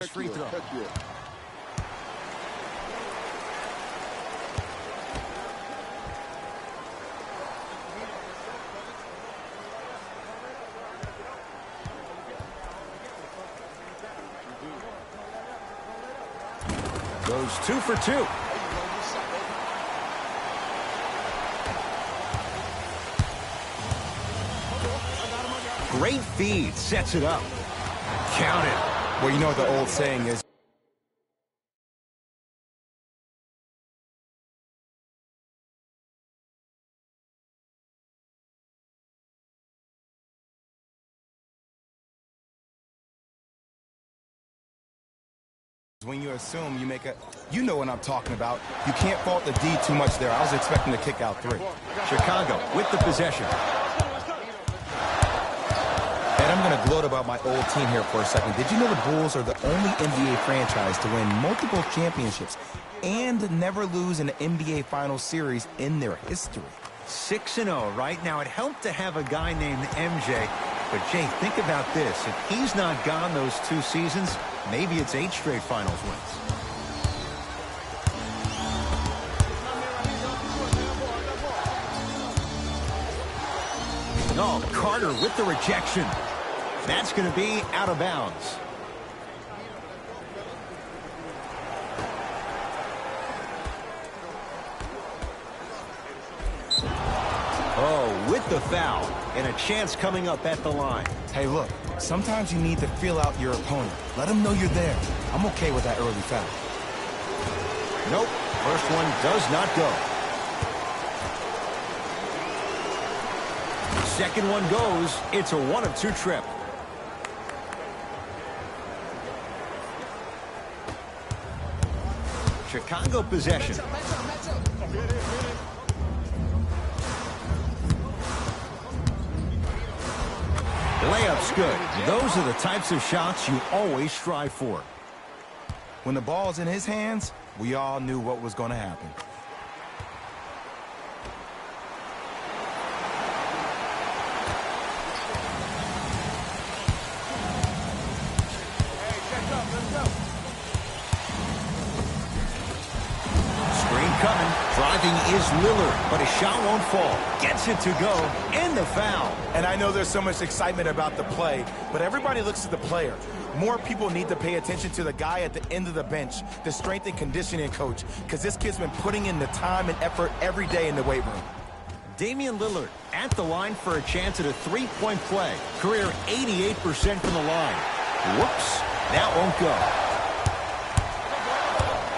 free throw. Goes 2 for 2. Great feed, sets it up. Count it. Well, you know what the old saying is. When you assume you make a, you know what I'm talking about. You can't fault the D too much there. I was expecting to kick out 3. Chicago with the possession. And I'm going to gloat about my old team here for a second. Did you know the Bulls are the only NBA franchise to win multiple championships and never lose an NBA Finals series in their history? 6-0 right now. It helped to have a guy named MJ. But, Jay, think about this. If he's not gone those 2 seasons, maybe it's 8 straight Finals wins. Oh, Carter with the rejection. That's going to be out of bounds. Oh, with the foul. And a chance coming up at the line. Hey, look, sometimes you need to feel out your opponent. Let them know you're there. I'm okay with that early foul. Nope, first one does not go. Second one goes. It's a 1 of 2 trip. Chicago possession. Layup's good. Those are the types of shots you always strive for. When the ball's in his hands, we all knew what was going to happen. Coming. Driving is Lillard, but his shot won't fall. Gets it to go, and the foul. And I know there's so much excitement about the play, but everybody looks at the player. More people need to pay attention to the guy at the end of the bench, the strength and conditioning coach, because this kid's been putting in the time and effort every day in the weight room. Damian Lillard at the line for a chance at a 3-point play. Career 88% from the line. Whoops, that won't go.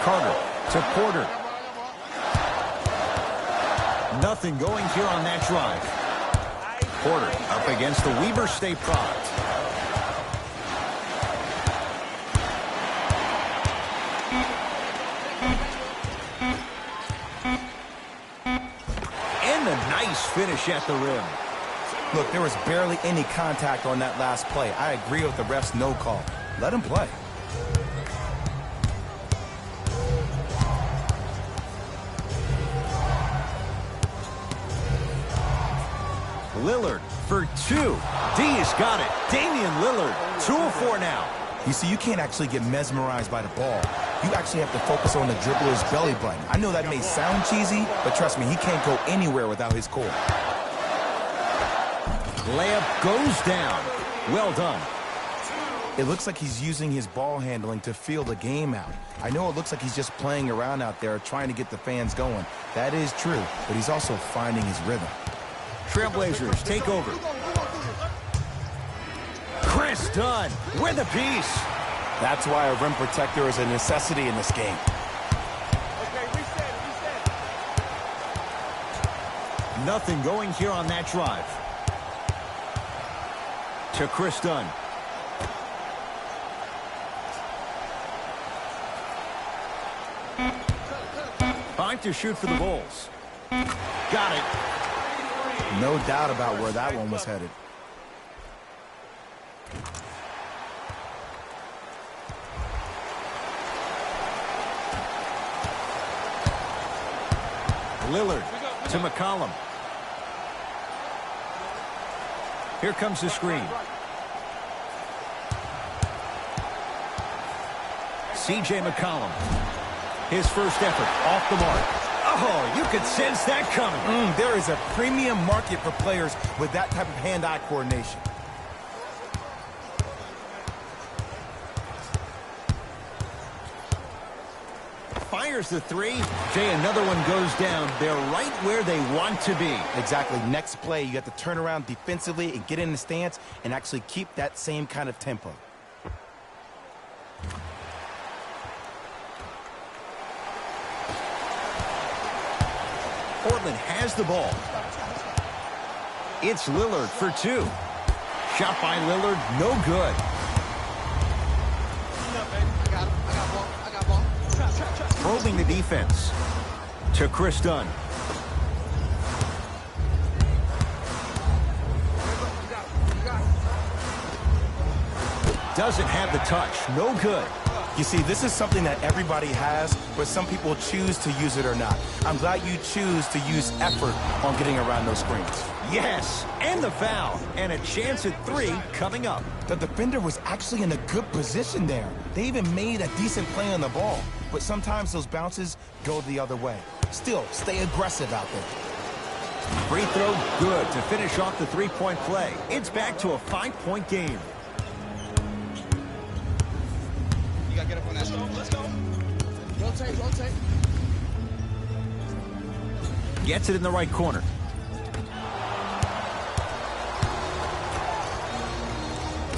Carter to Porter. Nothing going here on that drive. Porter up against the Weber State product. And a nice finish at the rim. Look, there was barely any contact on that last play. I agree with the ref's no call. Let him play. Lillard for 2. D's got it. Damian Lillard, 2 of 4 now. You see, you can't actually get mesmerized by the ball. You actually have to focus on the dribbler's belly button. I know that may sound cheesy, but trust me, he can't go anywhere without his core. Layup goes down. Well done. It looks like he's using his ball handling to feel the game out. I know it looks like he's just playing around out there trying to get the fans going. That is true, but he's also finding his rhythm. Trailblazers take over. Chris Dunn with a piece. That's why a rim protector is a necessity in this game. Nothing going here on that drive. To Chris Dunn. Fine to shoot for the Bulls. Got it. No doubt about where that one was headed. Lillard to McCollum. Here comes the screen. C.J. McCollum. His first effort off the mark. Oh, you could sense that coming. There is a premium market for players with that type of hand-eye coordination. Fires the three. Jay, another one goes down. They're right where they want to be. Exactly. Next play, you have to turn around defensively and get in the stance and actually keep that same kind of tempo. Portland has the ball. It's Lillard for two. Shot by Lillard, no good. Probing the defense to Chris Dunn. Doesn't have the touch, no good. You see, this is something that everybody has, but some people choose to use it or not. I'm glad you choose to use effort on getting around those screens. Yes, and the foul, and a chance at three coming up. The defender was actually in a good position there. They even made a decent play on the ball, but sometimes those bounces go the other way. Still, stay aggressive out there. Free throw, good to finish off the three-point play. It's back to a 5-point game. You gotta get up on that. Let's go. Rotate. Gets it in the right corner.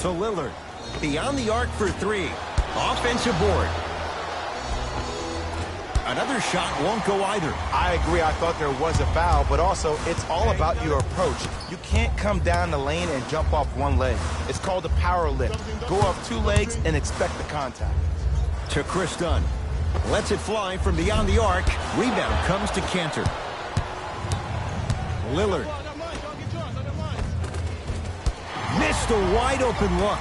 To Lillard. Beyond the arc for three. Offensive board. Another shot won't go either. I agree. I thought there was a foul, but also it's all about your approach. You can't come down the lane and jump off one leg. It's called a power lift. Go off two legs and expect the contact. To Chris Dunn. Lets it fly from beyond the arc. Rebound comes to Cantor. Lillard. Missed a wide open look.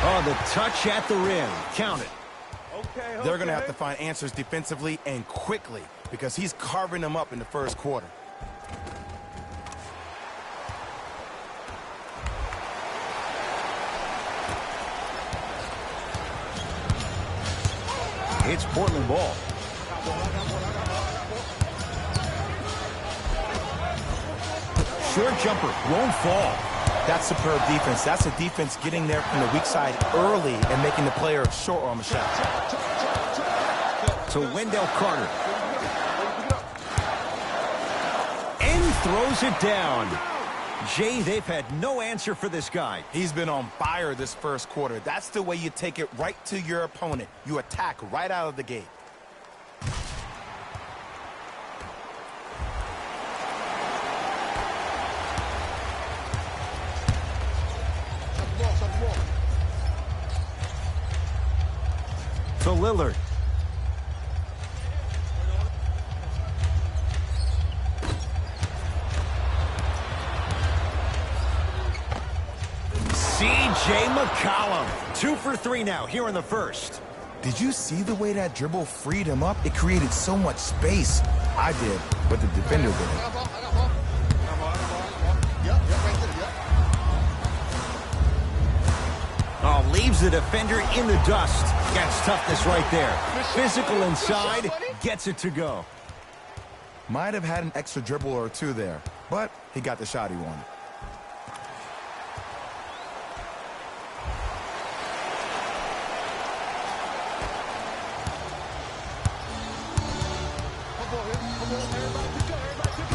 Oh, the touch at the rim. Count it. They're going to have to find answers defensively and quickly because he's carving them up in the first quarter. It's Portland ball. Short jumper won't fall. That's superb defense. That's a defense getting there from the weak side early and making the player short arm a shot. To Wendell Carter. And throws it down. Jay, they've had no answer for this guy. He's been on fire this first quarter. That's the way you take it right to your opponent. You attack right out of the gate. To Lillard. C.J. McCollum. 2 for 3 now here in the first. Did you see the way that dribble freed him up? It created so much space. I did, but the defender didn't. Oh, leaves the defender in the dust. Gets toughness right there. Physical inside, gets it to go. Might have had an extra dribble or two there, but he got the shot he wanted.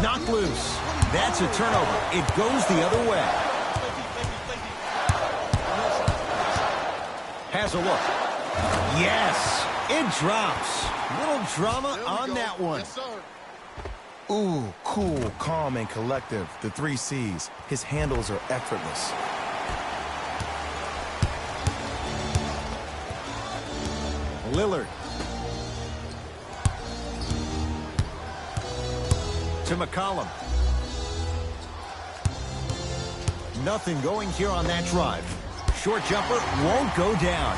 Knocked loose. That's a turnover. It goes the other way. Has a look. Yes, it drops. Little drama on that one. Yes, sir. Ooh, cool, calm, and collective. The 3 C's. His handles are effortless. Lillard. To McCollum. Nothing going here on that drive. Short jumper won't go down.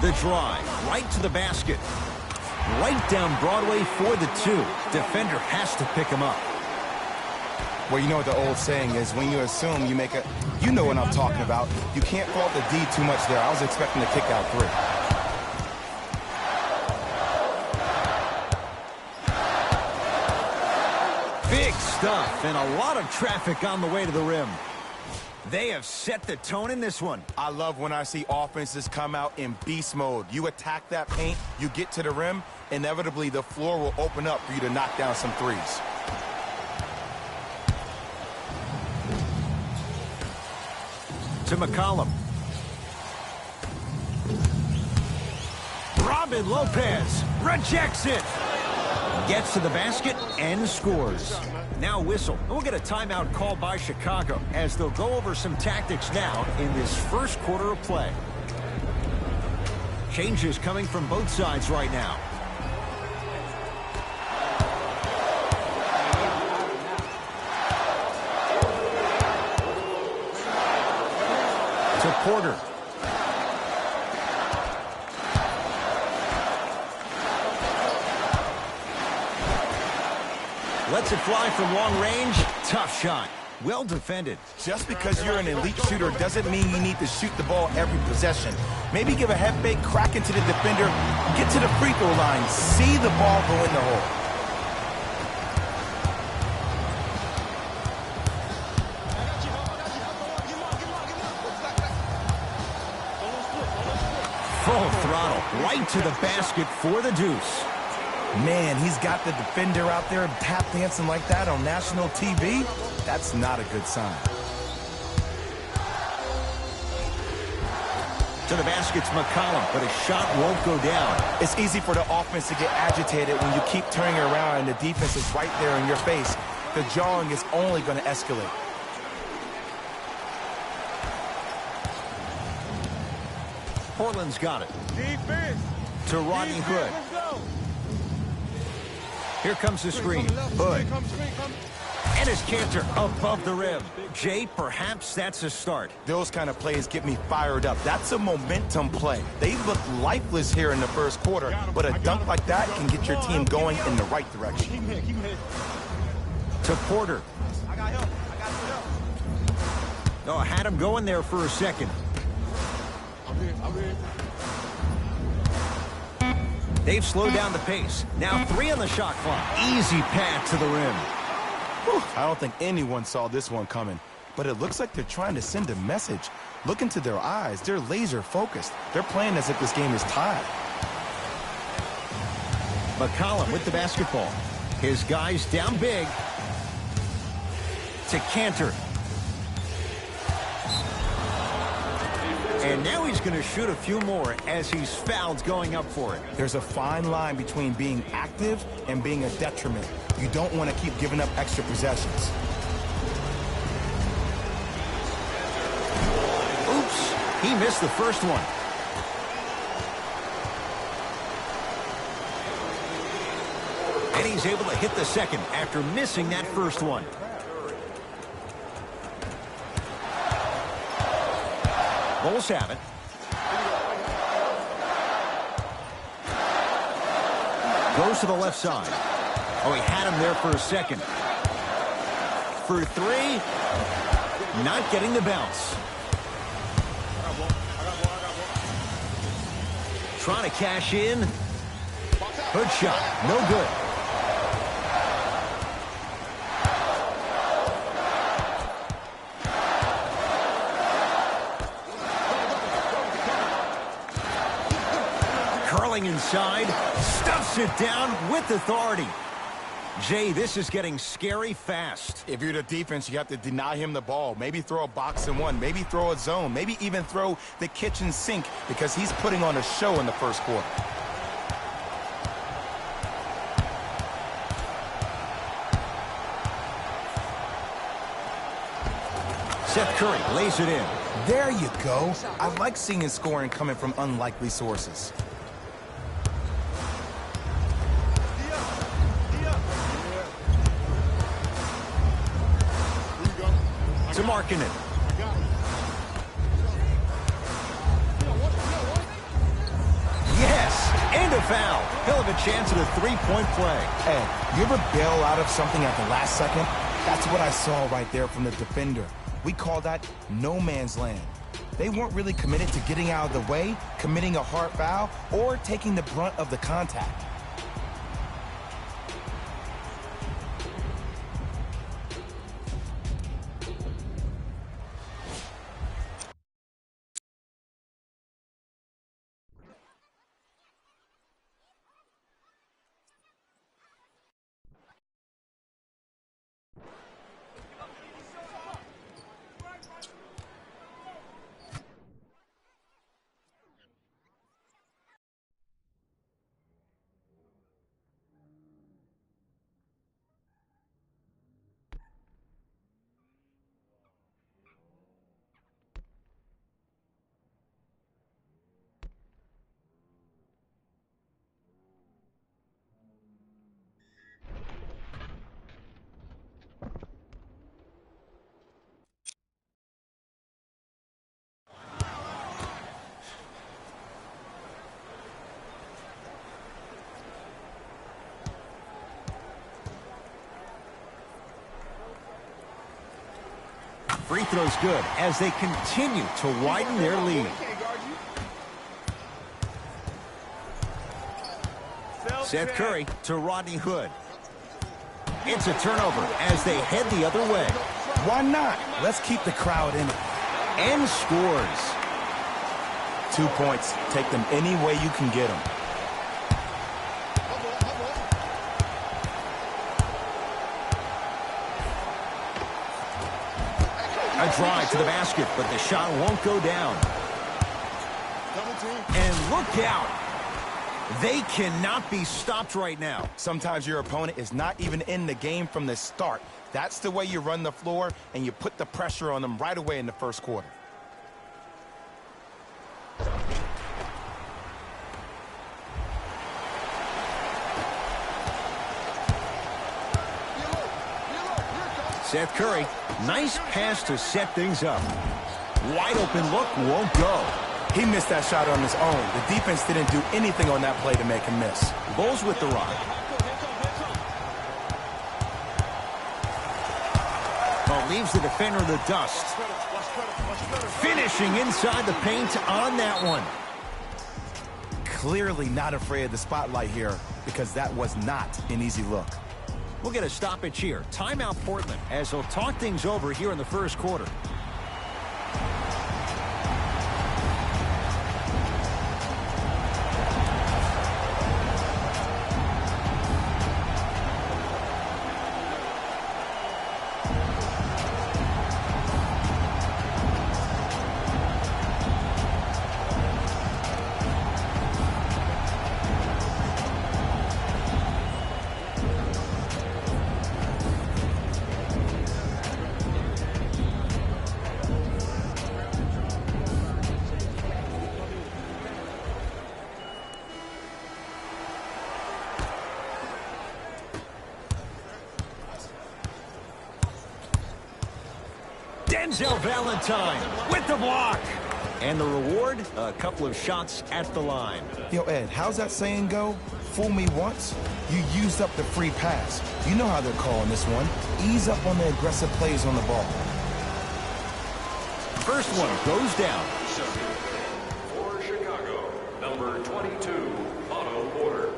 The drive, right to the basket. Right down Broadway for the two. Defender has to pick him up. Well, you know what the old saying is, when you assume, you make a... You know what I'm talking about. You can't fault the D too much there. I was expecting to kick out 3. Big stuff and a lot of traffic on the way to the rim. They have set the tone in this one. I love when I see offenses come out in beast mode. You attack that paint, you get to the rim, inevitably the floor will open up for you to knock down some threes. To McCollum. Robin Lopez rejects it. Gets to the basket and scores. Now whistle. We'll get a timeout called by Chicago as they'll go over some tactics now in this first quarter of play. Changes coming from both sides right now. To Porter. Lets it fly from long range. Tough shot. Well defended. Just because you're an elite shooter doesn't mean you need to shoot the ball every possession. Maybe give a head fake, crack into the defender, get to the free throw line, see the ball go in the hole. Full throttle, right to the basket for the deuce. Man, he's got the defender out there tap dancing like that on national TV. That's not a good sign. To the basket's McCollum, but his shot won't go down. It's easy for the offense to get agitated when you keep turning around and the defense is right there in your face. The jawing is only going to escalate. Portland's got it. Defense. To Rodney Hood. Let's go. Here comes the screen. Hood. And his Cantor above the rim. Jay, perhaps that's a start. Those kind of plays get me fired up. That's a momentum play. They look lifeless here in the first quarter, but a dunk like that can get your team going in the right direction. To Porter. I got help. I got help. Oh, had him going there for a second. I'm in. They've slowed down the pace. Now 3 on the shot clock. Easy path to the rim. Whew, I don't think anyone saw this one coming, but it looks like they're trying to send a message. Look into their eyes. They're laser focused. They're playing as if this game is tied. McCollum with the basketball. His guys down big. To Cantor. And now he's going to shoot a few more as he's fouled going up for it. There's a fine line between being active and being a detriment. You don't want to keep giving up extra possessions. Oops, he missed the first one. And he's able to hit the second after missing that first one. Bulls have it. Goes to the left side. Oh, he had him there for a second. For 3. Not getting the bounce. Trying to cash in. Good shot. No good. Curling inside. Stuffs it down with authority. Jay, this is getting scary fast. If you're the defense, you have to deny him the ball. Maybe throw a box and one. Maybe throw a zone. Maybe even throw the kitchen sink because he's putting on a show in the first quarter. Seth Curry lays it in. There you go. I like seeing scoring coming from unlikely sources. To Markkinen. And a foul. He'll have a chance at a three-point play. Ed, you ever bail out of something at the last second? That's what I saw right there from the defender. We call that no man's land. They weren't really committed to getting out of the way, committing a hard foul, or taking the brunt of the contact. Free throw's good as they continue to widen their lead. Seth Curry to Rodney Hood. It's a turnover as they head the other way. Why not? Let's keep the crowd in it. And scores. 2 points. Take them any way you can get them. A drive to the basket, but the shot won't go down. And look out. They cannot be stopped right now. Sometimes your opponent is not even in the game from the start. That's the way you run the floor, and you put the pressure on them right away in the first quarter. Seth Curry, nice pass to set things up. Wide open look, won't go. He missed that shot on his own. The defense didn't do anything on that play to make him miss. Bulls with the rock. Oh, leaves the defender in the dust. Finishing inside the paint on that one. Clearly not afraid of the spotlight here because that was not an easy look. We'll get a stoppage here. Timeout Portland as they'll talk things over here in the first quarter. Denzel Valentine with the block. And the reward, a couple of shots at the line. Yo, Ed, how's that saying go? Fool me once, you used up the free pass. You know how they're calling this one. Ease up on the aggressive plays on the ball. First one goes down. For Chicago, number 22, Otto Porter.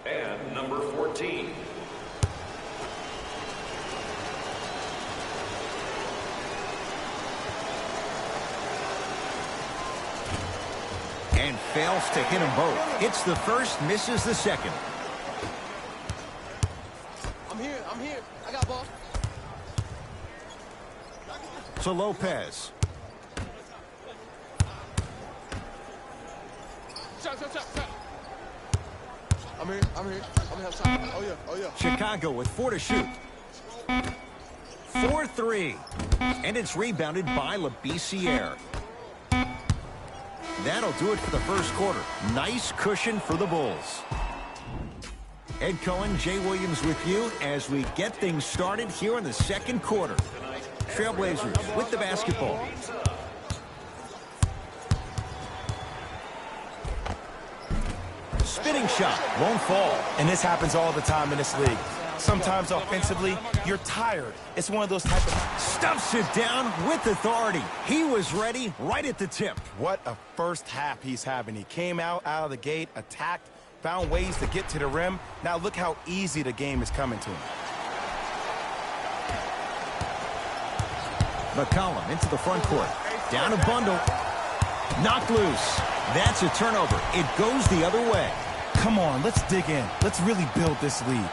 And number 14. And fails to hit them both. Hits the first, misses the second. I'm here. I got ball. To Lopez. Shot. I'm here. I'm gonna have shot. Oh yeah. Chicago with 4 to shoot. 4-3. And it's rebounded by Labissiere. That'll do it for the first quarter. Nice cushion for the Bulls. Ed Cohen, Jay Williams with you as we get things started here in the second quarter. Trailblazers with the basketball. spinning shot won't fall. And this happens all the time in this league. Sometimes offensively, you're tired. It's one of those type of... Stuffs it down with authority. He was ready right at the tip. What a first half he's having. He came out of the gate, attacked, found ways to get to the rim. Now look how easy the game is coming to him. McCollum into the front court. Down a bundle. Knocked loose. That's a turnover. It goes the other way. Come on, let's dig in. Let's really build this lead.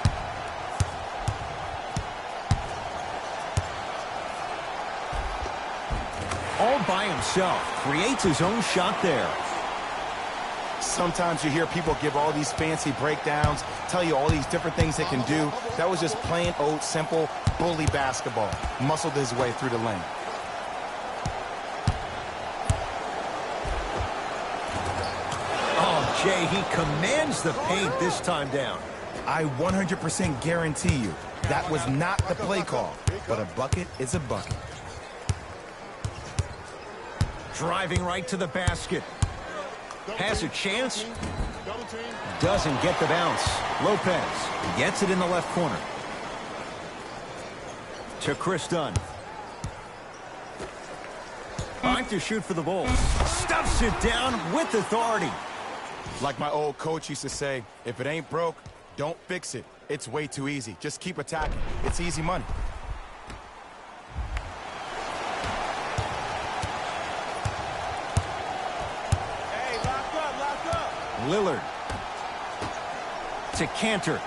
All by himself. Creates his own shot there. Sometimes you hear people give all these fancy breakdowns, tell you all these different things they can do. That was just plain old simple bully basketball. Muscled his way through the lane. Oh, Jay, he commands the paint this time down. I 100% guarantee you that was not the play call, but a bucket is a bucket. Driving right to the basket. Has a chance. Doesn't get the bounce. Lopez gets it in the left corner. To Chris Dunn. Time to shoot for the Bulls. Stuffs it down with authority. Like my old coach used to say, if it ain't broke, don't fix it. It's way too easy. Just keep attacking. It's easy money. Lillard to Cantor.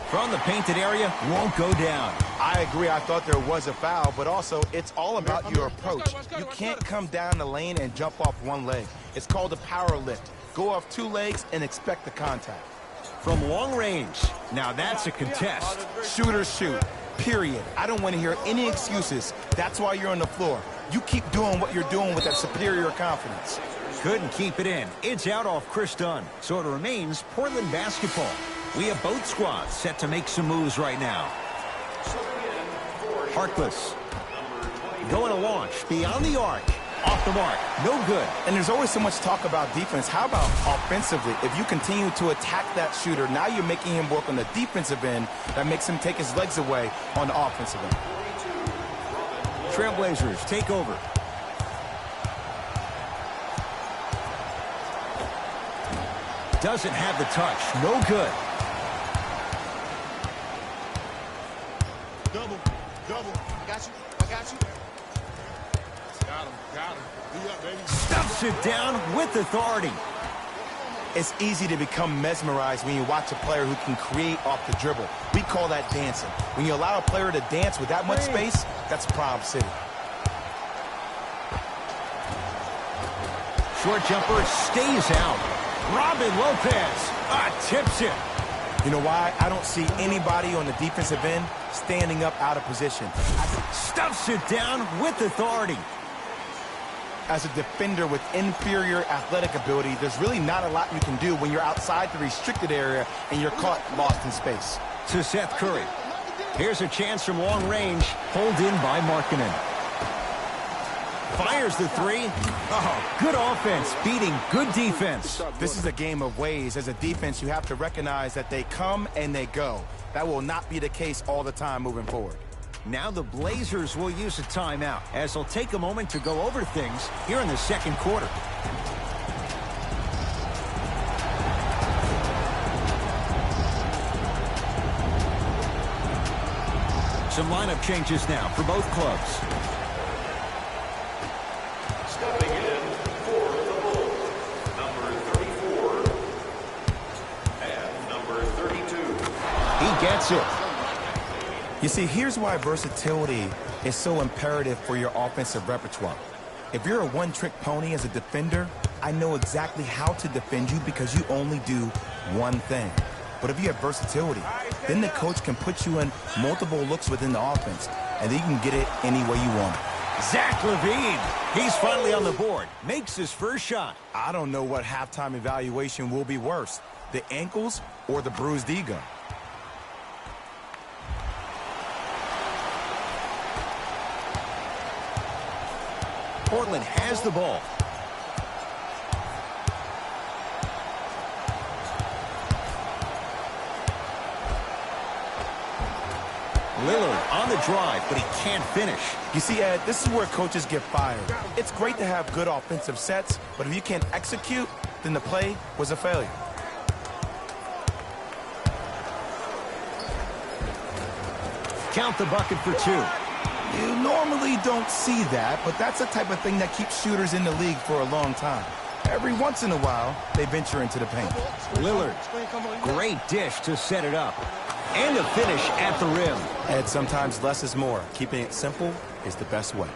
From the painted area, won't go down. I agree. I thought there was a foul, but also it's all about your approach. You can't come down the lane and jump off one leg. It's called a power lift. Go off two legs and expect the contact. From long range. Now that's a contest. Shooters shoot. Period. I don't want to hear any excuses. That's why you're on the floor. You keep doing what you're doing with that superior confidence. Couldn't keep it in. It's out off Chris Dunn. So it remains Portland basketball. We have both squads set to make some moves right now. Harkless. Going to launch beyond the arc. Off the mark. No good. And there's always so much talk about defense. How about offensively? If you continue to attack that shooter, now you're making him work on the defensive end. That makes him take his legs away on the offensive end. Trailblazers take over. Doesn't have the touch. No good. Double. I got you. Got him. Be up, baby. Stuffs it down with authority. It's easy to become mesmerized when you watch a player who can create off the dribble. We call that dancing. When you allow a player to dance with that much space, that's Prob City. Short jumper stays out. Robin Lopez tips it. You know why? I don't see anybody on the defensive end standing up out of position. Stuffs it down with authority. As a defender with inferior athletic ability, there's really not a lot you can do when you're outside the restricted area and you're caught lost in space. To Seth Curry. Here's a chance from long range. Pulled in by Markkanen. Fires the three. Oh, good offense beating good defense. This is a game of ways. As a defense, you have to recognize that they come and they go. That will not be the case all the time moving forward. Now the Blazers will use a timeout as they'll take a moment to go over things here in the second quarter. Some lineup changes now for both clubs. Stepping in for the Bulls, number 34 and number 32. He gets it. You see, here's why versatility is so imperative for your offensive repertoire. If you're a one-trick pony as a defender, I know exactly how to defend you because you only do one thing. But if you have versatility, then the coach can put you in multiple looks within the offense, and then you can get it any way you want it. Zach LaVine, he's finally on the board, makes his first shot. I don't know what halftime evaluation will be worse, the ankles or the bruised ego. Portland has the ball. Lillard on the drive, but he can't finish. You see, Ed, this is where coaches get fired. It's great to have good offensive sets, but if you can't execute, then the play was a failure. Count the bucket for two. You normally don't see that, but that's the type of thing that keeps shooters in the league for a long time. Every once in a while, they venture into the paint. Lillard, great dish to set it up. And a finish at the rim. Ed, sometimes less is more. Keeping it simple is the best way.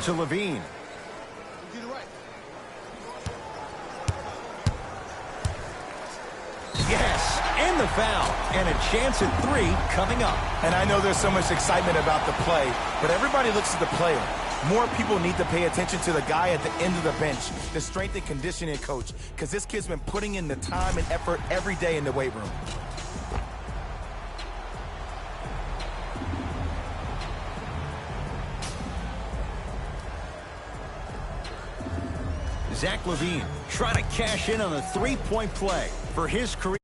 To Levine. Yes, and the foul. And a chance at three coming up. And I know there's so much excitement about the play, but everybody looks at the player. More people need to pay attention to the guy at the end of the bench, the strength and conditioning coach, because this kid's been putting in the time and effort every day in the weight room. Zach Levine trying to cash in on the three-point play for his career.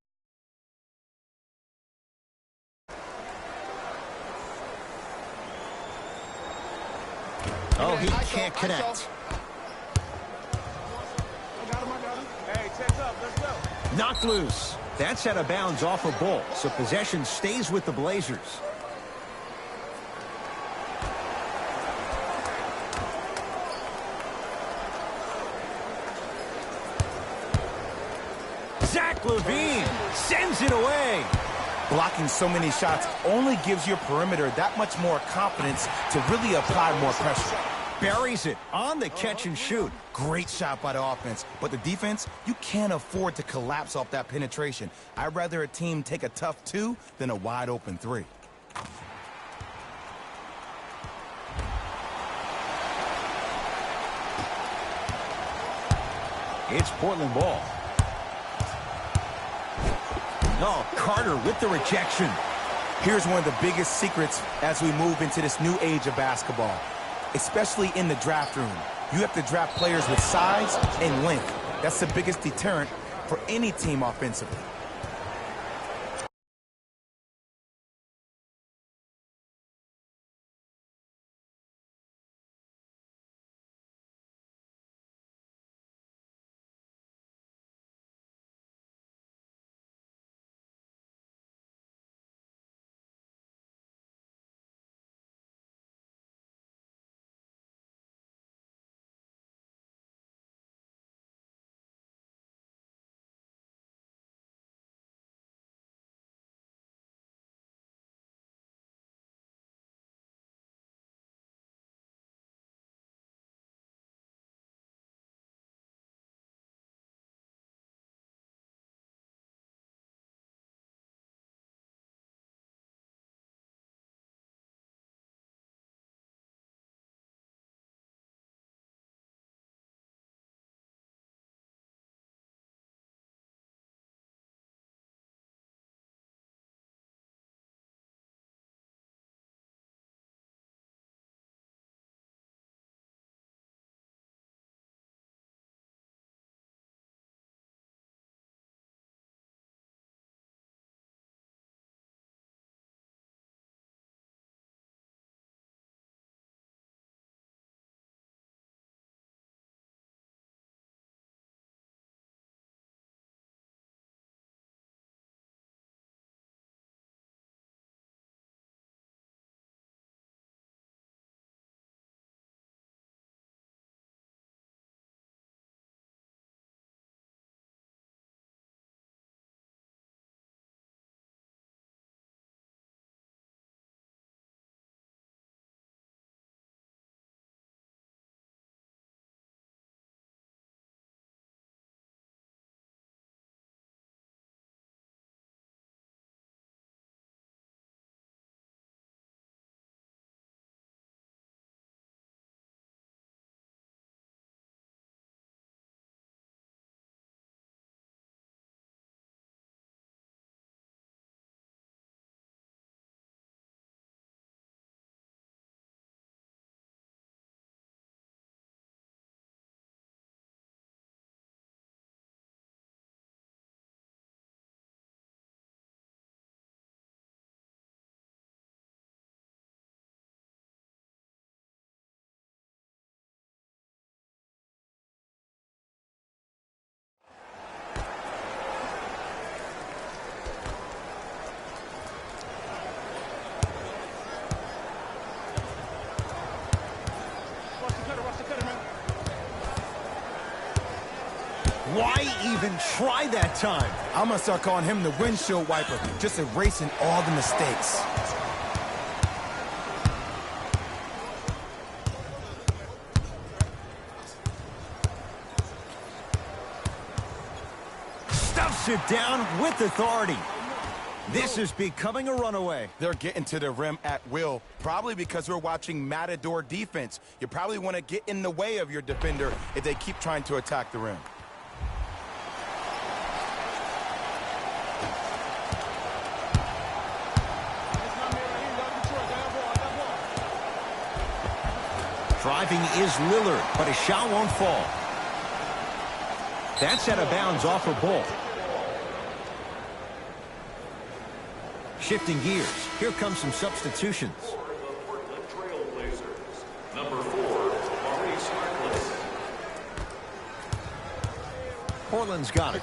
Oh, he can't connect. Knocked loose. That's out of bounds off a ball, so possession stays with the Blazers. Zach Levine sends it away. Blocking so many shots only gives your perimeter that much more confidence to really apply more pressure. Buries it on the catch and shoot. Great shot by the offense, but the defense, you can't afford to collapse off that penetration. I'd rather a team take a tough two than a wide open three. It's Portland ball. Oh, Carter with the rejection. Here's one of the biggest secrets as we move into this new age of basketball, especially in the draft room. You have to draft players with size and length. That's the biggest deterrent for any team offensively. Why even try that time? I'm going to start calling him the windshield wiper, just erasing all the mistakes. Stuffs it down with authority. This is becoming a runaway. They're getting to the rim at will, probably because we're watching Matador defense. You probably want to get in the way of your defender if they keep trying to attack the rim. Driving is Lillard, but his shot won't fall. That's out of bounds off a ball. Shifting gears. Here come some substitutions. For the Portland Trail Blazers, number 4, Maurice Harkless. Portland's got it.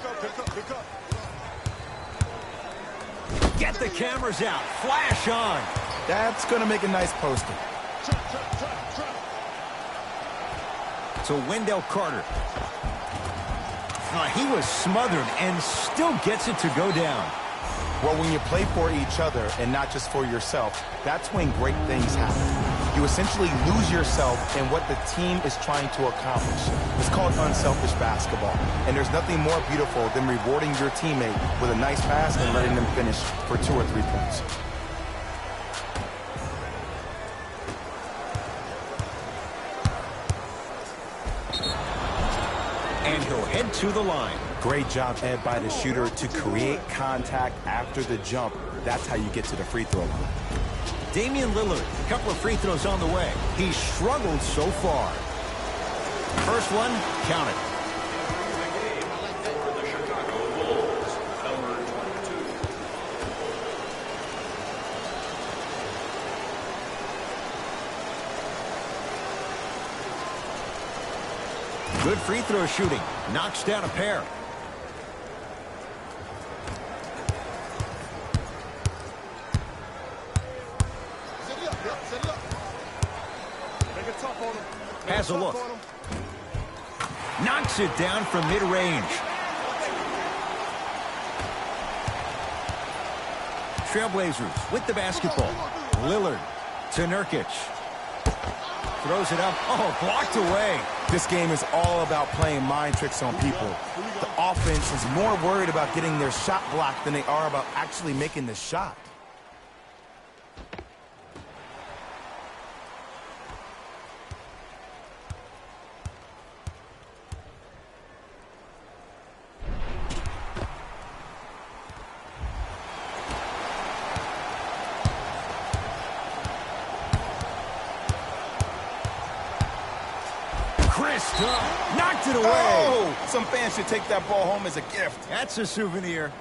Get the cameras out. Flash on. That's going to make a nice poster. To Wendell Carter. He was smothered and still gets it to go down. Well, when you play for each other and not just for yourself, that's when great things happen. You essentially lose yourself in what the team is trying to accomplish. It's called unselfish basketball. And there's nothing more beautiful than rewarding your teammate with a nice pass and letting them finish for 2 or 3 points. And he'll head to the line. Great job, Ed, by the shooter to create contact after the jump. That's how you get to the free throw line. Damian Lillard, a couple of free throws on the way. He's struggled so far. First one, count it. For the Chicago Bulls, number 22. Good free throw shooting. Knocks down a pair. Has a look. Knocks it down from mid-range. Trailblazers with the basketball. Lillard to Nurkic. Throws it up. Oh, blocked away. This game is all about playing mind tricks on people. The offense is more worried about getting their shot blocked than they are about actually making the shot. Knocked it away. Oh, some fans should take that ball home as a gift. That's a souvenir.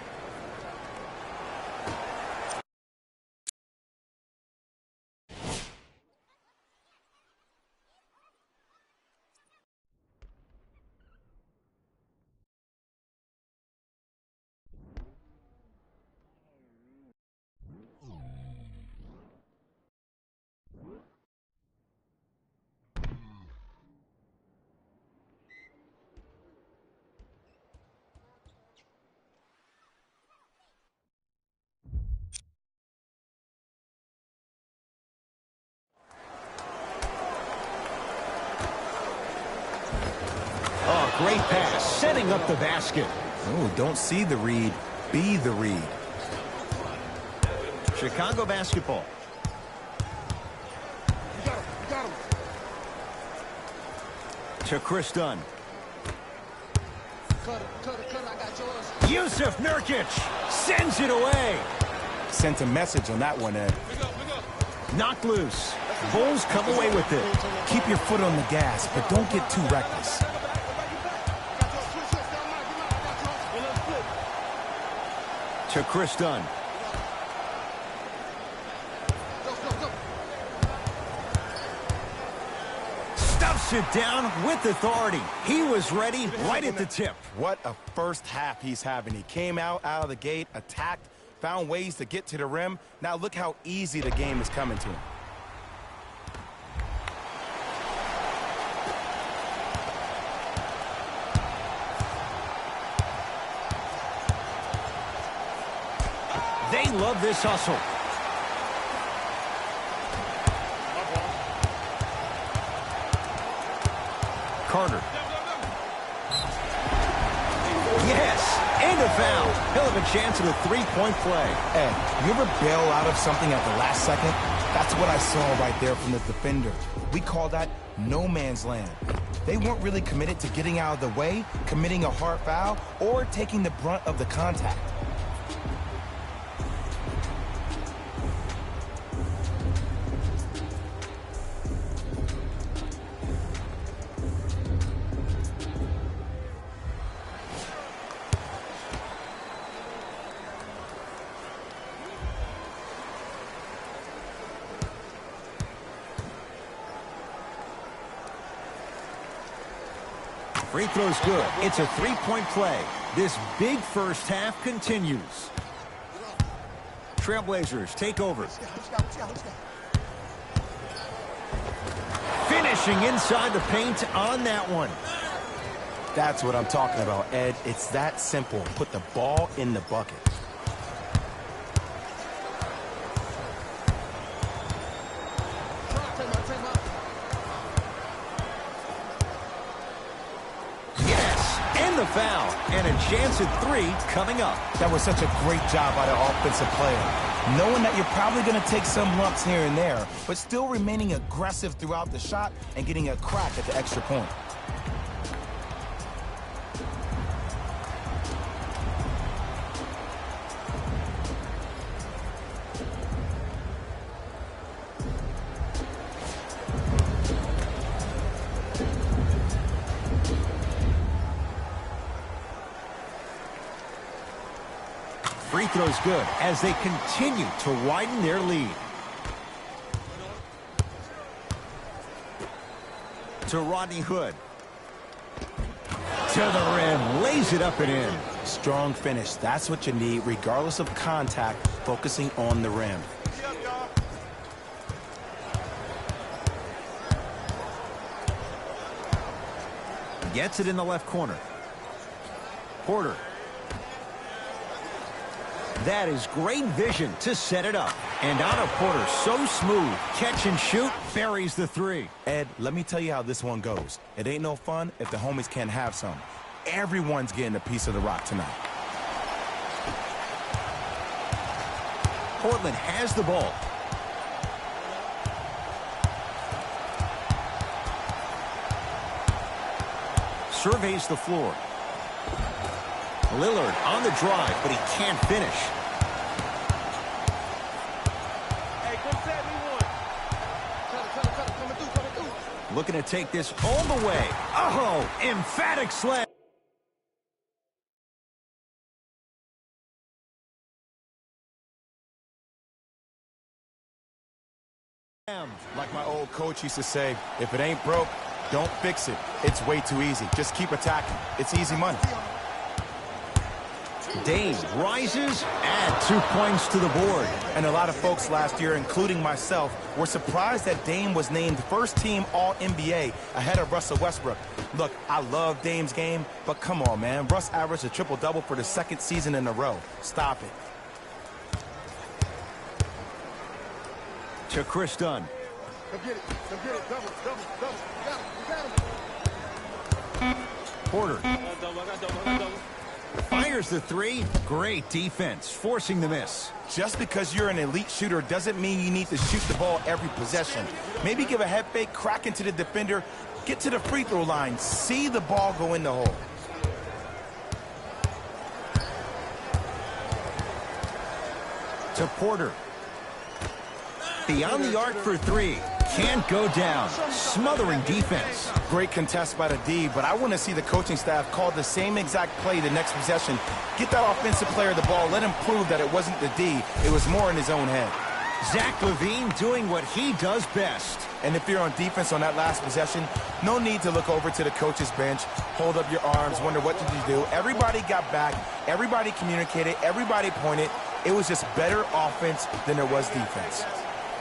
Oh, great pass, setting up the basket. Oh, don't see the read, be the read. Chicago basketball. You got him. To Chris Dunn. Cut it, I got yours. Yusuf Nurkic sends it away. Sent a message on that one, Ed. Knocked loose. Bulls come away with it. Keep your foot on the gas, but don't get too reckless. To Chris Dunn. Stuffs it down with authority. He was ready right at the tip. What a first half he's having. He came out of the gate, attacked, found ways to get to the rim. Now look how easy the game is coming to him. love this hustle. Carter. Yes, and a foul. He'll have a chance at a three-point play. Ed, you ever bail out of something at the last second? That's what I saw right there from the defender. We call that no man's land. They weren't really committed to getting out of the way, committing a hard foul, or taking the brunt of the contact. Free throw's good. It's a three-point play. This big first half continues. Trailblazers take over. Finishing inside the paint on that one. That's what I'm talking about, Ed. It's that simple. Put the ball in the bucket. The foul, and a chance at three coming up. That was such a great job by the offensive player. Knowing that you're probably going to take some lumps here and there, but still remaining aggressive throughout the shot and getting a crack at the extra point. Free throw's good as they continue to widen their lead. To Rodney Hood. To the rim. Lays it up and in. Strong finish. That's what you need, regardless of contact, focusing on the rim. Gets it in the left corner. Porter. That is great vision to set it up. And out of Porter, so smooth. Catch and shoot, buries the three. Ed, let me tell you how this one goes. It ain't no fun if the homies can't have some. Everyone's getting a piece of the rock tonight. Portland has the ball. Surveys the floor. Lillard on the drive, but he can't finish. Hey, come set me one. Coming through. Looking to take this all the way. Oh, emphatic slam. Like my old coach used to say, if it ain't broke, don't fix it. It's way too easy. Just keep attacking. It's easy money. Dame rises, add 2 points to the board. And a lot of folks last year, including myself, were surprised that Dame was named first-team All-NBA ahead of Russell Westbrook. Look, I love Dame's game, but come on, man. Russ averaged a triple-double for the second season in a row. Stop it. To Chris Dunn. Come get it. Come get it. Double. You got him. Porter. I got double. Fires the three. Great defense, forcing the miss. Just because you're an elite shooter doesn't mean you need to shoot the ball every possession. Maybe give a head fake, crack into the defender, get to the free throw line, see the ball go in the hole. To Porter. Beyond the arc for three. Can't go down. Smothering defense. Great contest by the D, but I want to see the coaching staff call the same exact play the next possession. Get that offensive player the ball. Let him prove that it wasn't the D. It was more in his own head. Zach LaVine doing what he does best. And if you're on defense on that last possession, no need to look over to the coach's bench, hold up your arms, wonder what did you do. Everybody got back. Everybody communicated. Everybody pointed. It was just better offense than there was defense.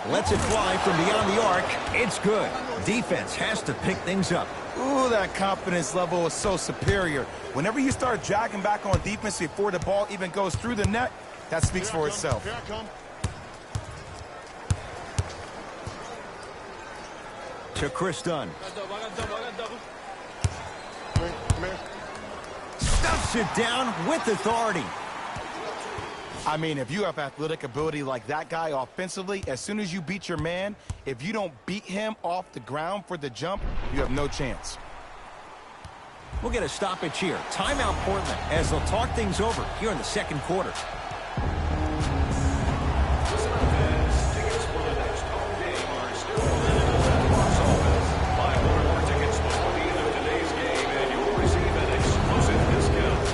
Lets it fly from beyond the arc. It's good. Defense has to pick things up. Ooh, that confidence level is so superior. Whenever you start jogging back on defense before the ball even goes through the net, That speaks for itself. Here I come. To Chris Dunn. Come here. Stuffs it down with authority. I mean, if you have athletic ability like that guy offensively, as soon as you beat your man, if you don't beat him off the ground for the jump, you have no chance. We'll get a stoppage here. Timeout Portland as they'll talk things over here in the second quarter. Tickets for the next home game are still available at the box office. Buy one or more tickets before the end of today's game, and you will receive an exclusive discount.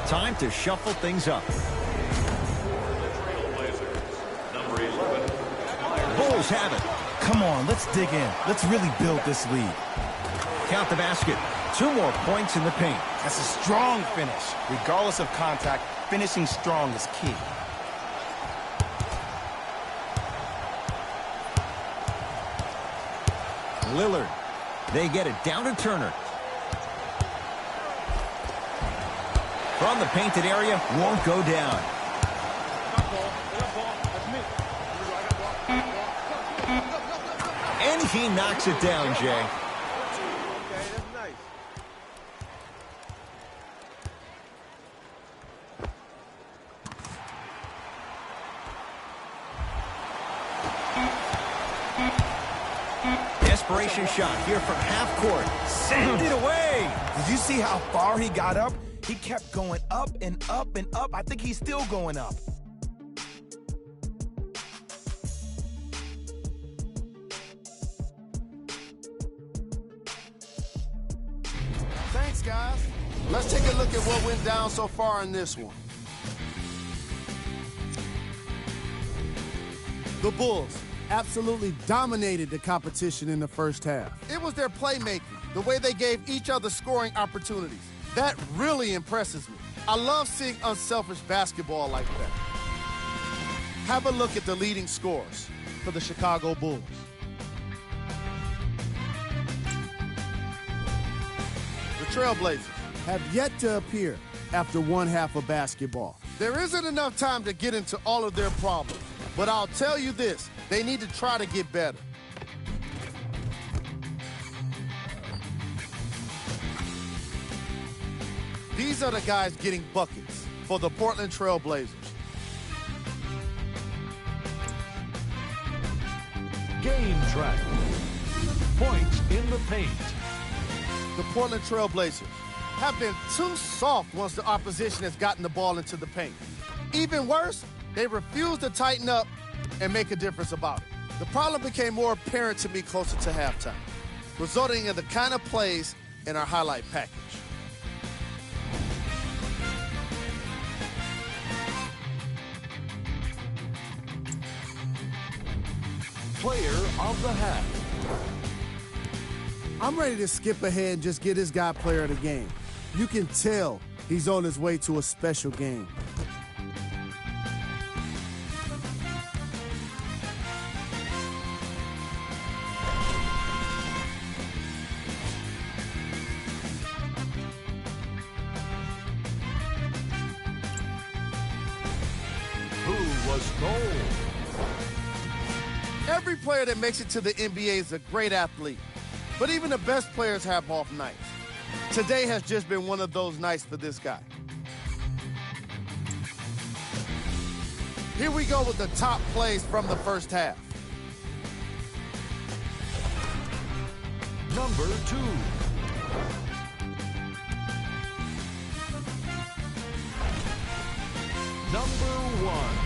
Time to shuffle things up. Number 11, Bulls have it. Come on, let's dig in. Let's really build this lead. Count the basket. 2 more points in the paint. That's a strong finish. Regardless of contact, finishing strong is key. Lillard. They get it down to Turner. From the painted area, won't go down. And he knocks it down, Jay. Okay, that's nice. Desperation shot here from half court. Send it away. Did you see how far he got up? He kept going up and up and up. I think he's still going up. Thanks, guys. Let's take a look at what went down so far in this one. The Bulls absolutely dominated the competition in the first half. It was their playmaking, the way they gave each other scoring opportunities. That really impresses me. I love seeing unselfish basketball like that. Have a look at the leading scorers for the Chicago Bulls. The Trailblazers have yet to appear after one half of basketball. There isn't enough time to get into all of their problems, but I'll tell you this, they need to try to get better. These are the guys getting buckets for the Portland Trailblazers. Game track. Points in the paint. The Portland Trailblazers have been too soft once the opposition has gotten the ball into the paint. Even worse, they refuse to tighten up and make a difference about it. The problem became more apparent to me closer to halftime, resulting in the kind of plays in our highlight package. Player of the half. I'm ready to skip ahead and just get this guy player of the game. You can tell he's on his way to a special game. Who was gold? Every player that makes it to the NBA is a great athlete, but even the best players have off nights. Today has just been one of those nights for this guy. Here we go with the top plays from the first half. Number 2. Number 1.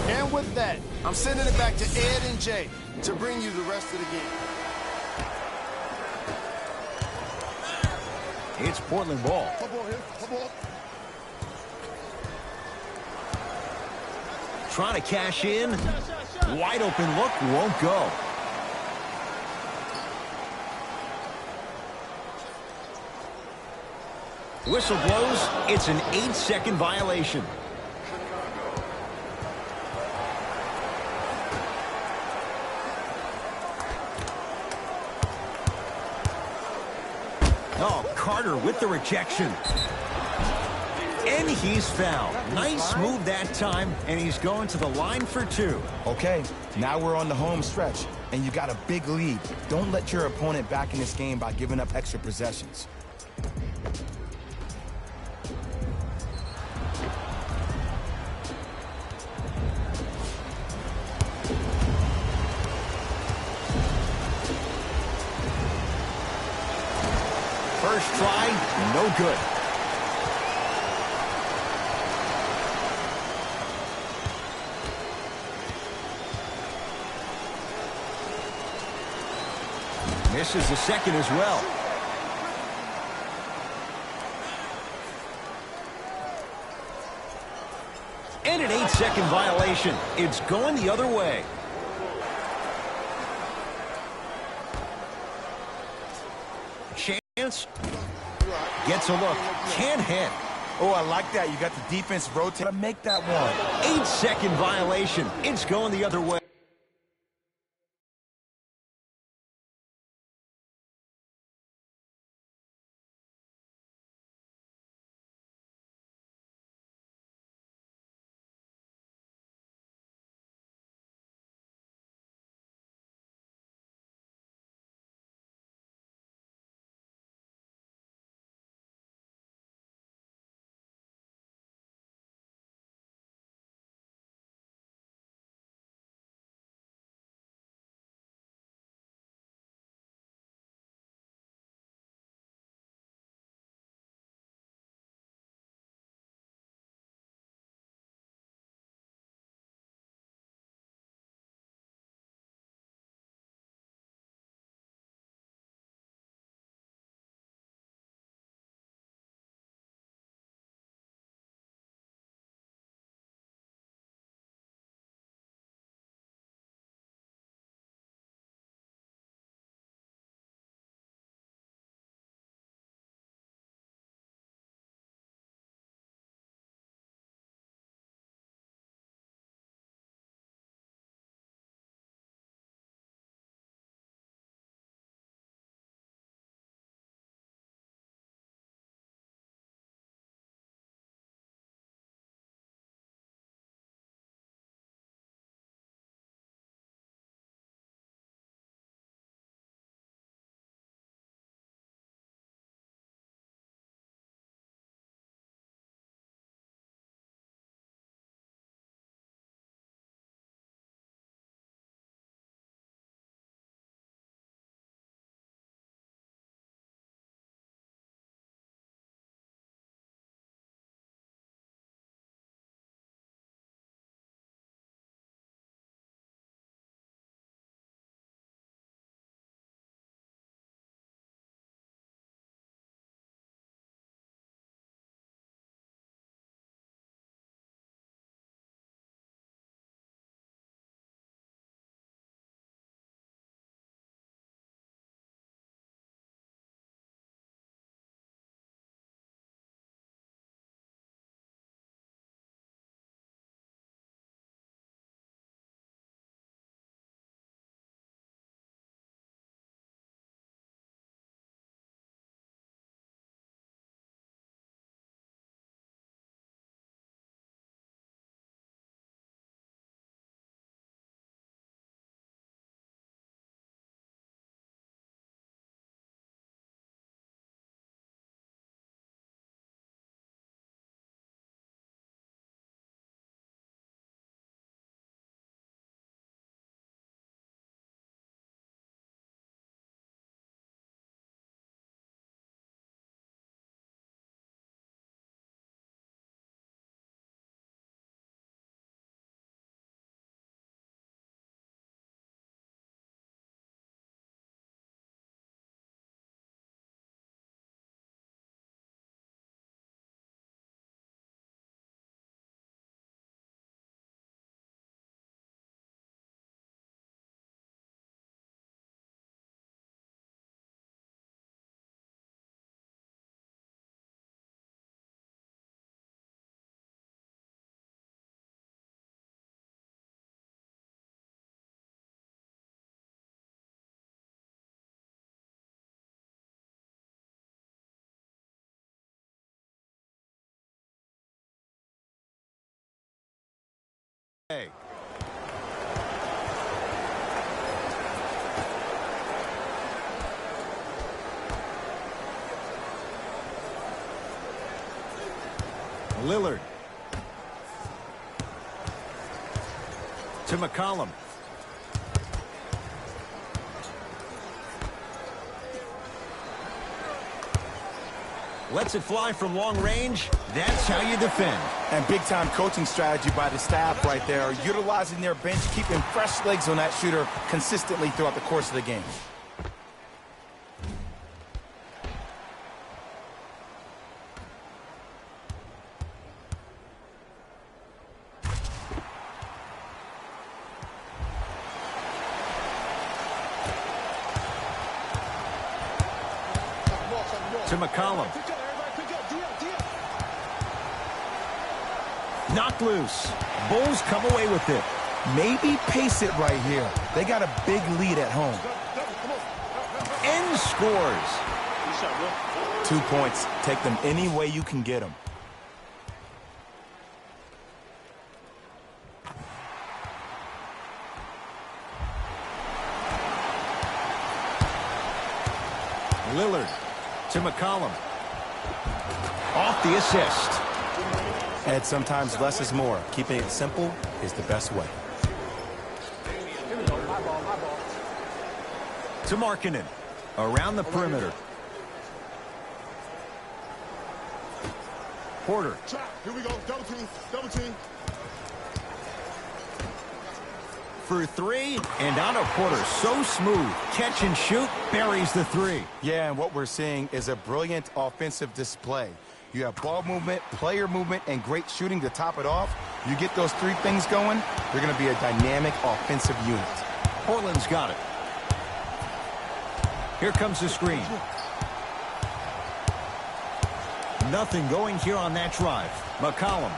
And with that, I'm sending it back to Ed and Jay to bring you the rest of the game. It's Portland ball. Trying to cash in. Wide open look, won't go. Whistle blows. It's an 8-second violation. Oh, Carter with the rejection. And he's fouled. Nice move that time, and he's going to the line for 2. Okay, now we're on the home stretch, and you got a big lead. Don't let your opponent back in this game by giving up extra possessions. First try, no good. Misses the second as well. And an 8-second violation. It's going the other way. Chance. Gets a look. Can't hit. Oh, I like that. You got the defense rotate to make that one. 8-second violation. It's going the other way. Hey. Lillard. To McCollum. Lets it fly from long range. That's how you defend. And big-time coaching strategy by the staff right there, utilizing their bench, keeping fresh legs on that shooter consistently throughout the course of the game. To McCollum. Knocked loose. Bulls come away with it. Maybe pace it right here. They got a big lead at home. And scores. 2 points. Take them any way you can get them. Lillard to McCollum. Off the assist. And sometimes less is more. Keeping it simple is the best way. To Markkanen. Around the perimeter. Porter. Here we go. Double team. Double team. For three, and out of Porter. So smooth. Catch and shoot. Buries the three. Yeah, and what we're seeing is a brilliant offensive display. You have ball movement, player movement, and great shooting to top it off. You get those three things going, you're going to be a dynamic offensive unit. Portland's got it. Here comes the screen. Nothing going here on that drive. McCollum.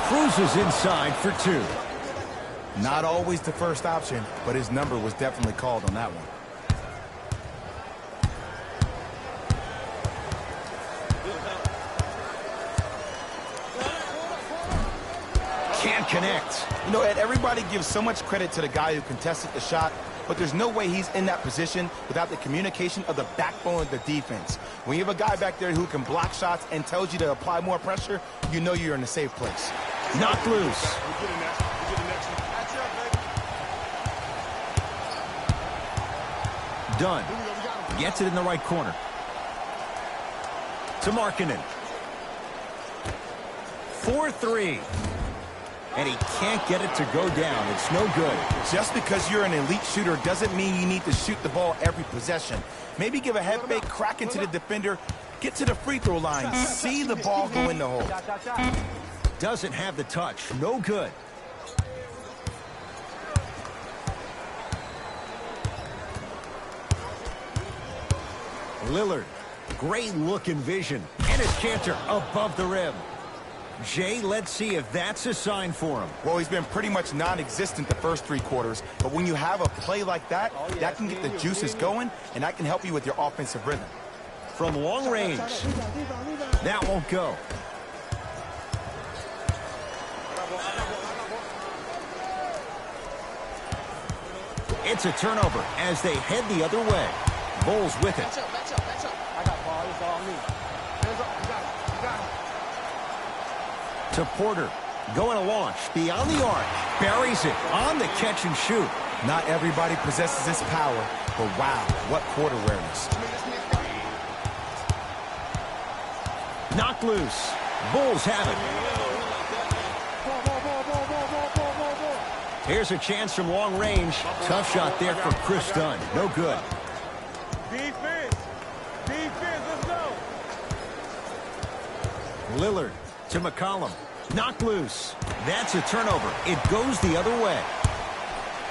Cruises inside for two. Not always the first option, but his number was definitely called on that one. Can't connect. You know, Ed, everybody gives so much credit to the guy who contested the shot, but there's no way he's in that position without the communication of the backbone of the defense. When you have a guy back there who can block shots and tells you to apply more pressure, you know you're in a safe place. Knocked loose. Dunn gets it in the right corner. To Markkanen. 4-3. And he can't get it to go down. It's no good. Just because you're an elite shooter doesn't mean you need to shoot the ball every possession. Maybe give a head fake, crack into the defender, get to the free throw line, see the ball go in the hole. Doesn't have the touch. No good. Lillard. Great look and vision. And his chancer above the rim. Jay, let's see if that's a sign for him. Well, he's been pretty much non-existent the first three quarters, but when you have a play like that, that can get the juices going, and that can help you with your offensive rhythm. From long range. That won't go. It's a turnover as they head the other way. Bulls with it. To Porter. Going to launch. Beyond the arc. Buries it. On the catch and shoot. Not everybody possesses this power, but wow, what court awareness. Knocked loose. Bulls have it. Here's a chance from long range. Tough shot there for Chris Dunn. No good. Defense. Defense, let's go. Lillard to McCollum. Knocked loose. That's a turnover. It goes the other way.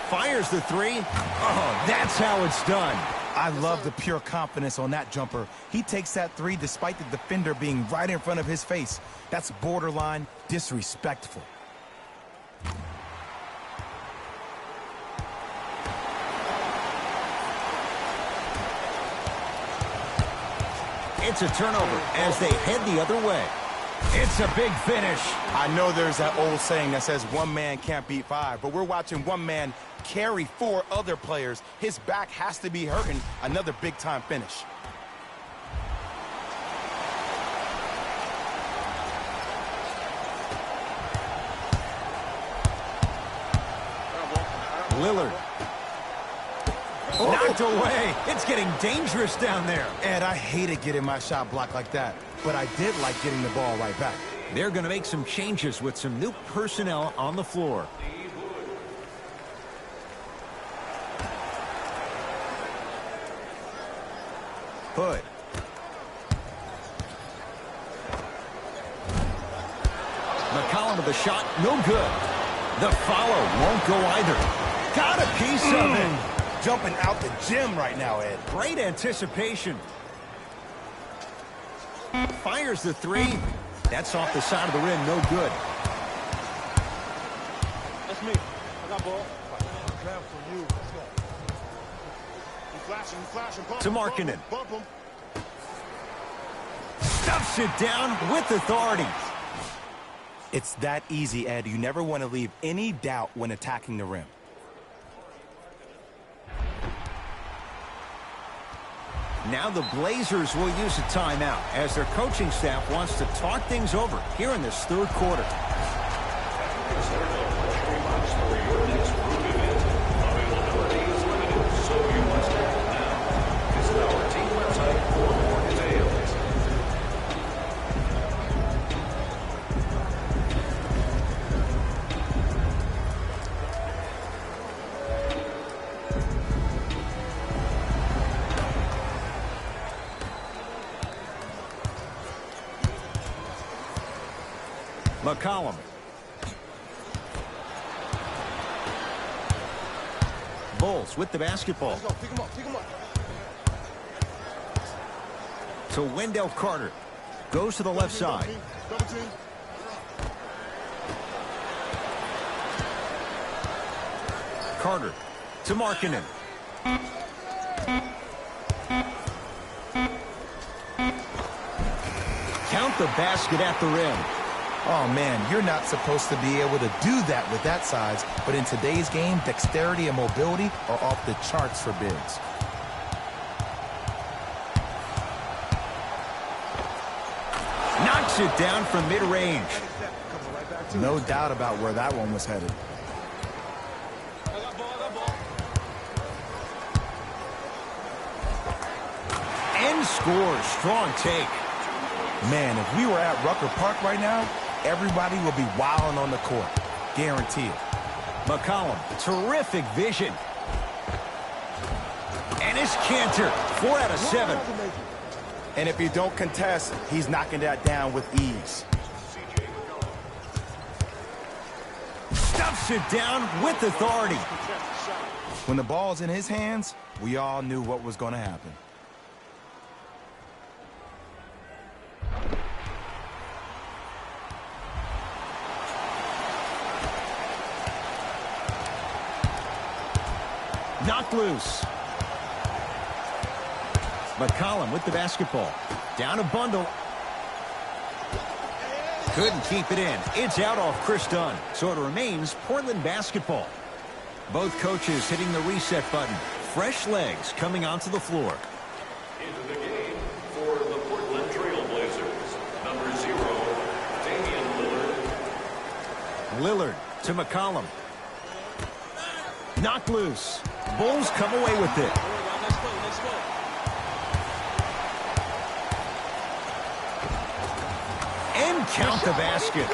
Fires the three. Oh, that's how it's done. I love the pure confidence on that jumper. He takes that three despite the defender being right in front of his face. That's borderline disrespectful. It's a turnover as they head the other way. It's a big finish. I know there's that old saying that says one man can't beat five, but we're watching one man carry four other players. His back has to be hurting. Another big-time finish. Lillard. Knocked away. It's getting dangerous down there. Ed, I hated getting my shot blocked like that, but I did like getting the ball right back. They're going to make some changes with some new personnel on the floor. Hood. McCollum with the shot, no good. The follow won't go either. Got a piece of it. Jumping out the gym right now, Ed. Great anticipation. Fires the three. That's off the side of the rim, no good. That's me. I got ball. Grab for you. Let's go. You flashing, To Markkanen. Bump him. Stuffs it down with authority. It's that easy, Ed. You never want to leave any doubt when attacking the rim. Now the Blazers will use a timeout as their coaching staff wants to talk things over here in this third quarter. McCollum. Bulls with the basketball. Let's go. Pick him up. Pick him up. To Wendell Carter. Goes to the left side. Double team. Carter to Markkanen. Count the basket at the rim. Oh, man, you're not supposed to be able to do that with that size, but in today's game, dexterity and mobility are off the charts for bigs. Knocks it down from mid-range. No doubt about where that one was headed. And scores. Strong take. Man, if we were at Rucker Park right now, everybody would be wilding on the court. Guarantee it. McCollum, terrific vision. And his canter, 4 out of 7. And if you don't contest, he's knocking that down with ease. Stuffs it down with authority. When the ball's in his hands, we all knew what was going to happen. Knocked loose. McCollum with the basketball. Down a bundle. Couldn't keep it in. It's out off Chris Dunn. So it remains Portland basketball. Both coaches hitting the reset button. Fresh legs coming onto the floor. Into the game for the Portland Trail Blazers, number 0, Damian Lillard. Lillard to McCollum. Knocked loose. Bulls come away with it. And count the basket.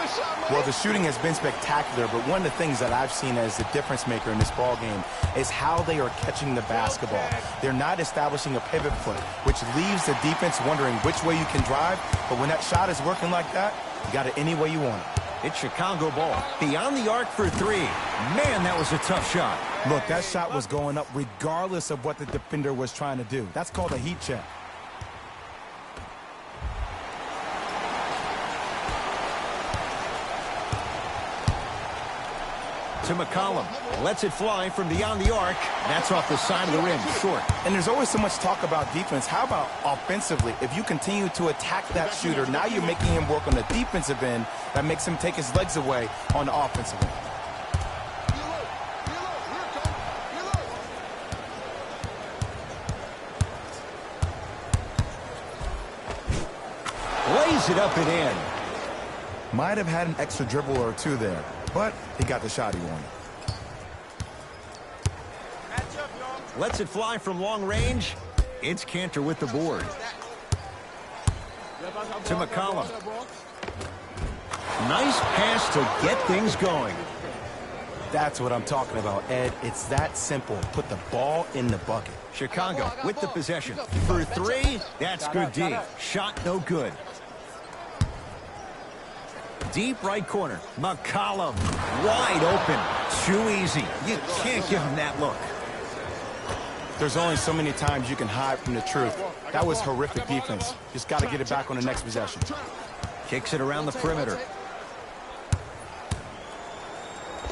Well, the shooting has been spectacular, but one of the things that I've seen as the difference maker in this ball game is how they are catching the basketball. They're not establishing a pivot foot, which leaves the defense wondering which way you can drive, but when that shot is working like that, you got it any way you want it. It's Chicago ball. Beyond the arc for 3. Man, that was a tough shot. Look, that shot was going up regardless of what the defender was trying to do. That's called a heat check. To McCollum. Lets it fly from beyond the arc. That's off the side of the rim. Short. And there's always so much talk about defense. How about offensively? If you continue to attack that shooter, now you're making him work on the defensive end. That makes him take his legs away on the offensive end. Lays it up and in. Might have had an extra dribble or two there, but he got the shot he wanted. Lets it fly from long range. It's Cantor with the board. To McCollum. Nice pass to get things going. That's what I'm talking about, Ed. It's that simple. Put the ball in the bucket. Chicago with the possession. For three, that's good D. Shot no good. Deep right corner. McCollum. Wide open. Too easy. You can't give him that look. There's only so many times you can hide from the truth. That was horrific defense. Just got to get it back on the next possession. Kicks it around the perimeter.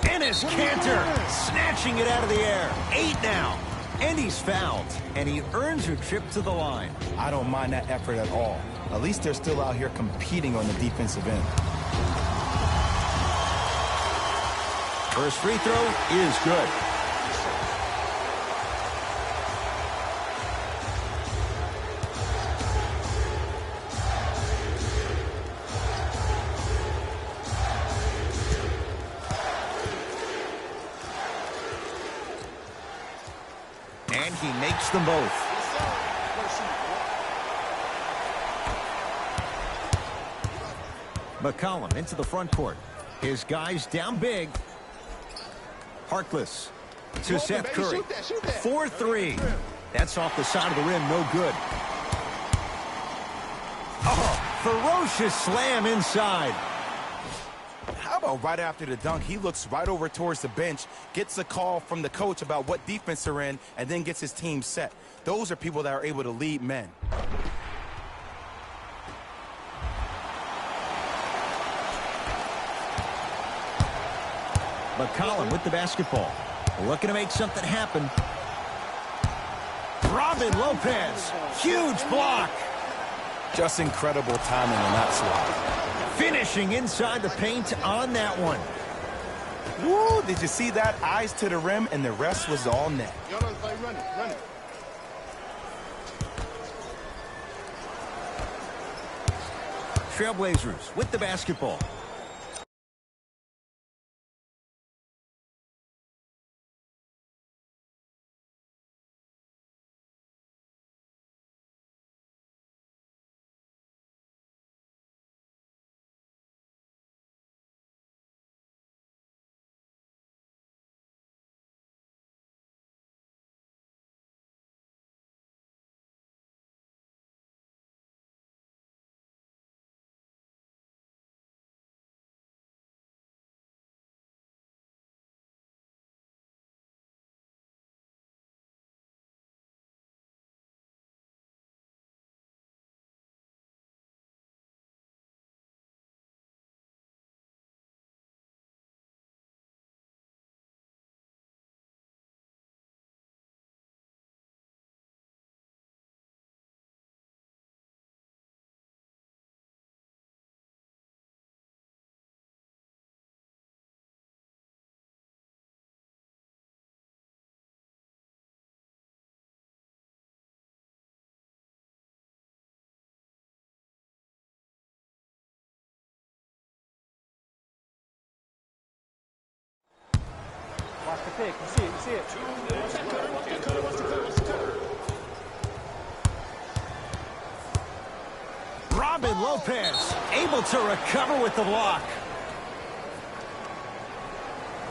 Enes Kanter snatching it out of the air. 8 now. And he's fouled. And he earns a trip to the line. I don't mind that effort at all. At least they're still out here competing on the defensive end. First free throw is good. And he makes them both. McCollum into the front court. His guys down big. Harkless to Seth Curry. 4-3. That's off the side of the rim. No good. Oh, ferocious slam inside. How about right after the dunk, he looks right over towards the bench, gets a call from the coach about what defense they're in, and then gets his team set. Those are people that are able to lead men. McCollum with the basketball. Looking to make something happen. Robin Lopez. Huge block. Just incredible timing on that swat. Finishing inside the paint on that one. Woo, did you see that? Eyes to the rim, and the rest was all net. Trailblazers with the basketball. Watch the pick. You see it. You see it. Robin Lopez able to recover with the block.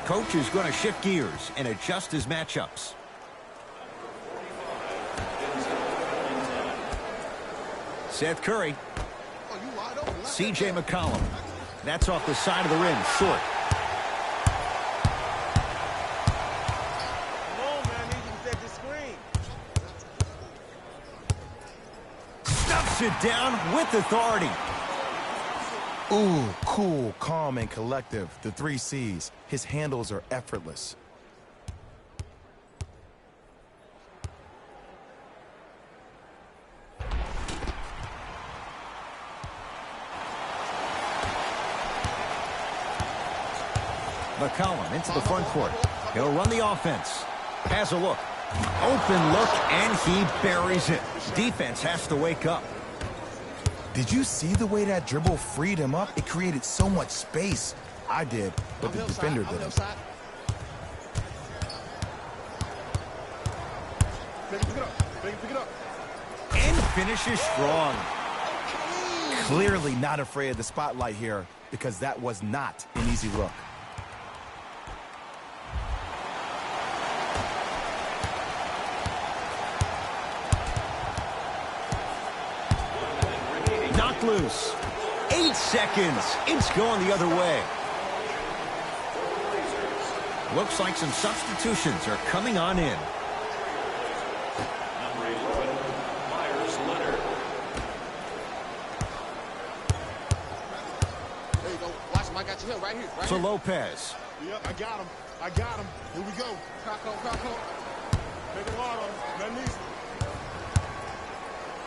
Coach is going to shift gears and adjust his matchups. Seth Curry. C.J. McCollum. That's off the side of the rim. Short. It down with authority. Ooh, cool, calm, and collective. The 3 C's. His handles are effortless. McCollum into the front court. He'll run the offense. Has a look. Open look, and he buries it. Defense has to wake up. Did you see the way that dribble freed him up? It created so much space. I did, but the defender didn't. Pick it up. And finishes strong. Clearly not afraid of the spotlight here, because that was not an easy look. Knocked loose. 8 seconds. It's going the other way. Looks like some substitutions are coming on in. Number 11, Myers Leonard. There you go. Watch him. I got you here, right here. Right To here. Lopez. Yep, I got him. Here we go. Crack on. Make it hard on him. Nothing easy.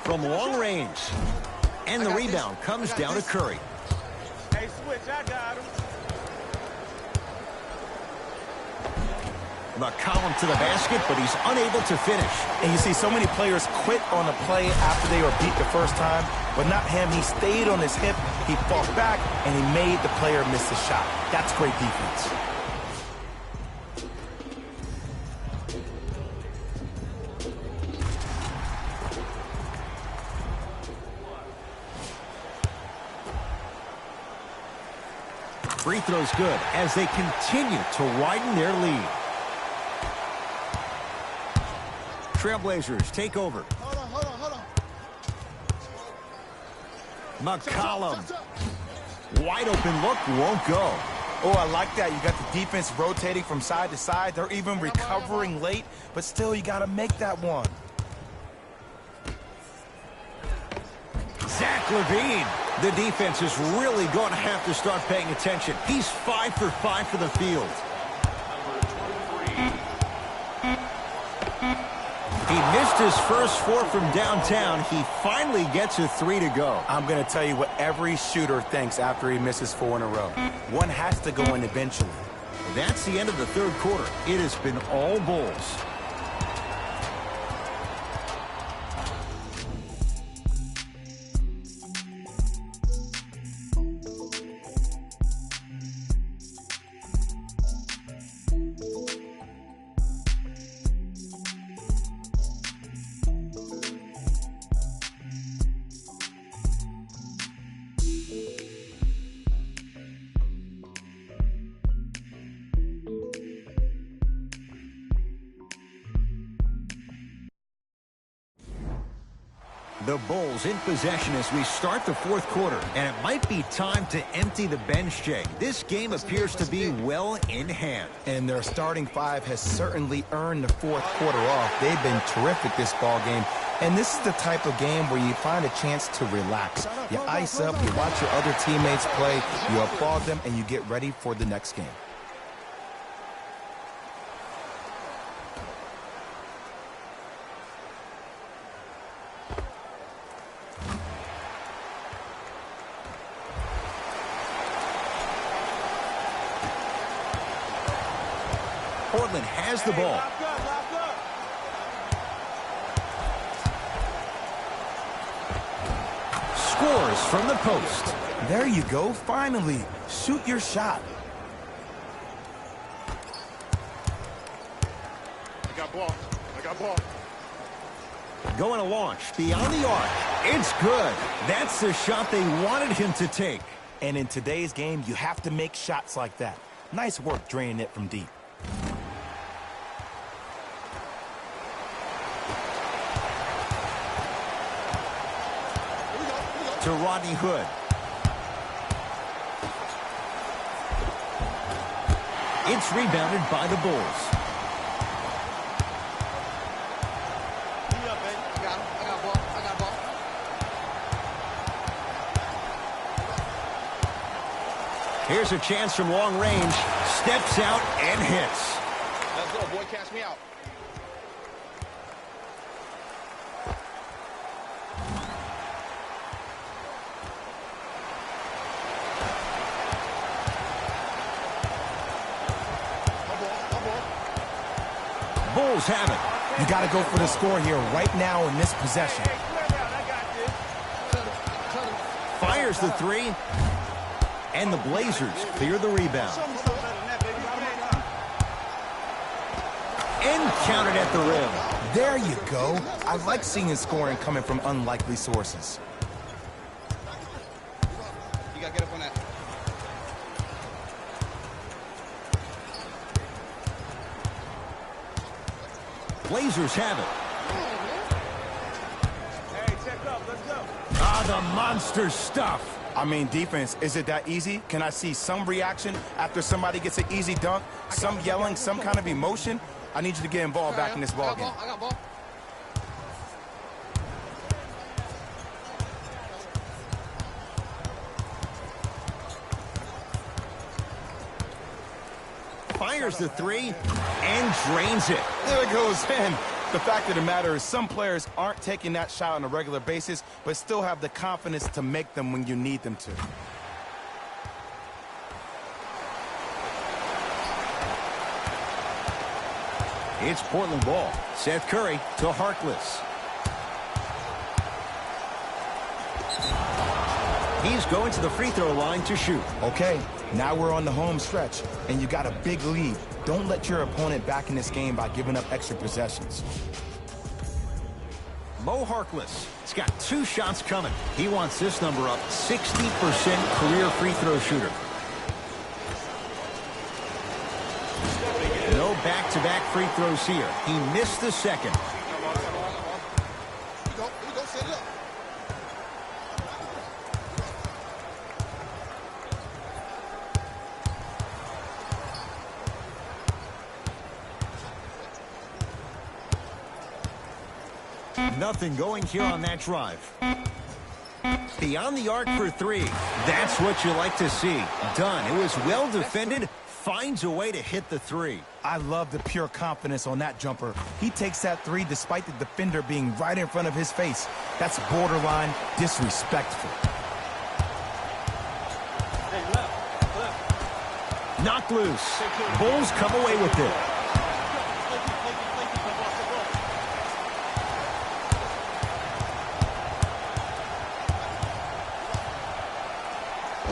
From long range. And the rebound comes down to Curry. Hey, switch. I got him. McCollum to the basket, but he's unable to finish. And you see so many players quit on a play after they were beat the first time, but not him. He stayed on his hip, he fought back, and he made the player miss the shot. That's great defense. Free throw's good as they continue to widen their lead. Trailblazers take over. Hold on. McCollum. Wide open look, won't go. Oh, I like that. You got the defense rotating from side to side. They're even recovering late, but still, you got to make that one. Zach LaVine. The defense is really going to have to start paying attention. He's 5 for 5 for the field. He missed his first 4 from downtown. He finally gets a 3 to go. I'm going to tell you what every shooter thinks after he misses 4 in a row. One has to go in eventually. That's the end of the third quarter. It has been all Bulls. The Bulls in possession as we start the fourth quarter, and it might be time to empty the bench, Jay. This game appears to be well in hand. And their starting 5 has certainly earned the fourth quarter off. They've been terrific this ball game. And this is the type of game where you find a chance to relax. You ice up, you watch your other teammates play, you applaud them, and you get ready for the next game. Portland has the ball. Scores from the post. There you go, finally. Shoot your shot. I got ball. Going to launch beyond the arc. It's good. That's the shot they wanted him to take. And in today's game, you have to make shots like that. Nice work draining it from deep. To Rodney Hood. It's rebounded by the Bulls. Here's a chance from long range. Steps out and hits. Let's go, boy. Catch me out. Bulls have it. You got to go for the score here right now in this possession. Fires the three. And the Blazers clear the rebound. And counted at the rim. There you go. I like seeing scoring coming from unlikely sources. You got to get up on that. Blazers have it. Hey, check up. Let's go. Ah, the monster stuff. I mean, defense, is it that easy? Can I see some reaction after somebody gets an easy dunk? Some yelling, some kind of emotion? I need you to get involved back in this ball game. I got ball. Fires the three and drains it. There it goes in. The fact of the matter is some players aren't taking that shot on a regular basis, but still have the confidence to make them when you need them to. It's Portland ball. Seth Curry to Harkless. He's going to the free throw line to shoot. Okay, now we're on the home stretch, and you got a big lead. Don't let your opponent back in this game by giving up extra possessions. Mo Harkless. He's got 2 shots coming. He wants this number up. 60% career free throw shooter. No back-to-back free throws here. He missed the second. Here we go. Set it up. Nothing going here on that drive. Beyond the arc for 3. That's what you like to see. Done. It was well defended. Finds a way to hit the 3. I love the pure confidence on that jumper. He takes that 3 despite the defender being right in front of his face. That's borderline disrespectful. Knocked loose. Bulls come away with it.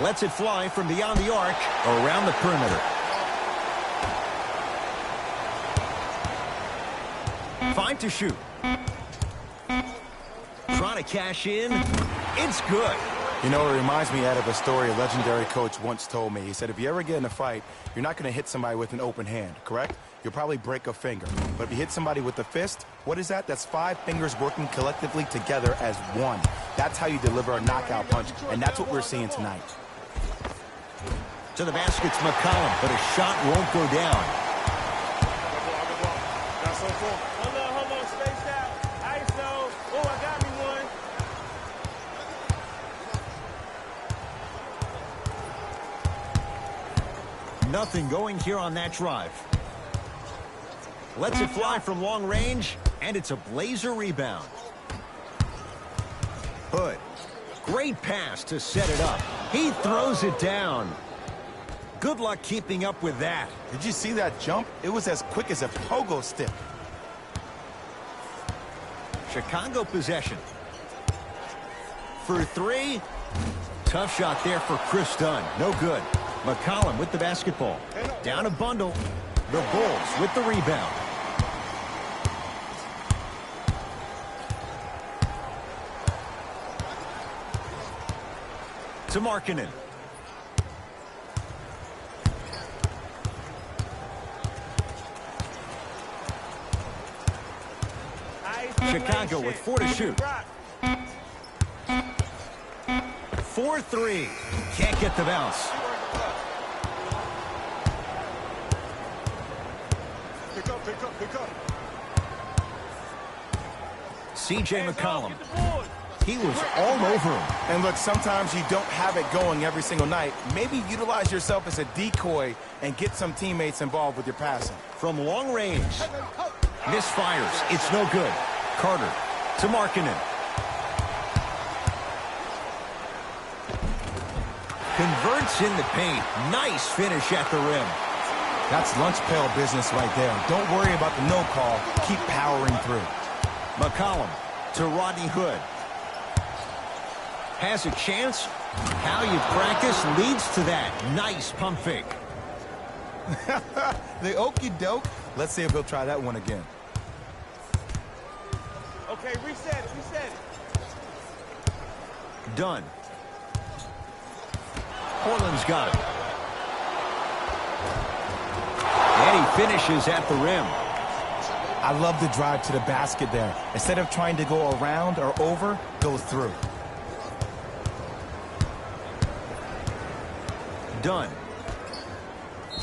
Lets it fly from beyond the arc, around the perimeter. 5 to shoot. Trying to cash in. It's good. You know, it reminds me out of a story a legendary coach once told me. He said, if you ever get in a fight, you're not going to hit somebody with an open hand, correct? You'll probably break a finger. But if you hit somebody with a fist, what is that? That's 5 fingers working collectively together as one. That's how you deliver a knockout punch, and that's what we're seeing tonight. To the basket's McCollum, but a shot won't go down. Hold on, spaced out. ISO. Oh, I got me one. Nothing going here on that drive. Lets it fly from long range, and it's a Blazer rebound. Hood. Great pass to set it up. He throws it down. Good luck keeping up with that. Did you see that jump? It was as quick as a pogo stick. Chicago possession. For 3. Tough shot there for Chris Dunn. No good. McCollum with the basketball. Down a bundle. The Bulls with the rebound. To Markkanen. Chicago with 4 to shoot. 4-3. Can't get the bounce. Pick up. C.J. McCollum. He was all over him. And look, sometimes you don't have it going every single night. Maybe utilize yourself as a decoy and get some teammates involved with your passing. From long range. Misfires. It's no good. Carter to Markkanen. Converts in the paint. Nice finish at the rim. That's lunch pail business right there. Don't worry about the no call. Keep powering through. McCollum to Rodney Hood. Has a chance. How you practice leads to that. Nice pump fake. The okie doke. Let's see if he'll try that one again. Okay, reset it, reset it. Done. Portland's got it. And he finishes at the rim. I love the drive to the basket there. Instead of trying to go around or over, go through. Done.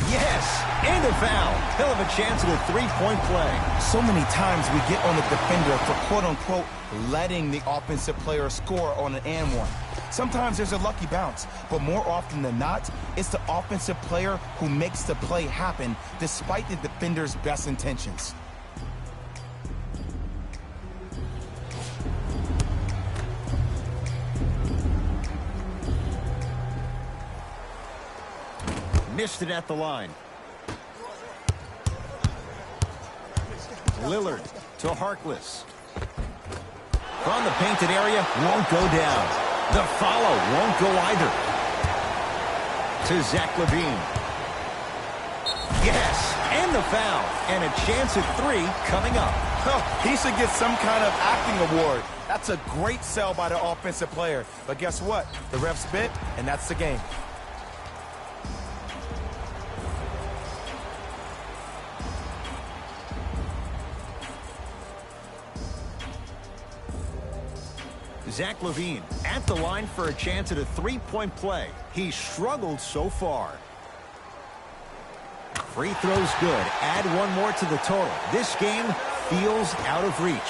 Yes, and a foul. Hell of a chance at a three-point play. So many times we get on the defender for quote-unquote letting the offensive player score on an and one. Sometimes there's a lucky bounce, but more often than not, it's the offensive player who makes the play happen despite the defender's best intentions. Missed it at the line. Lillard to Harkless. From the painted area, won't go down. The follow won't go either. To Zach LaVine. Yes, and the foul. And a chance at three coming up. Oh, he should get some kind of acting award. That's a great sell by the offensive player. But guess what? The ref spit, and that's the game. Zach LaVine at the line for a chance at a three-point play. He struggled so far. Free throws good. Add one more to the total. This game feels out of reach.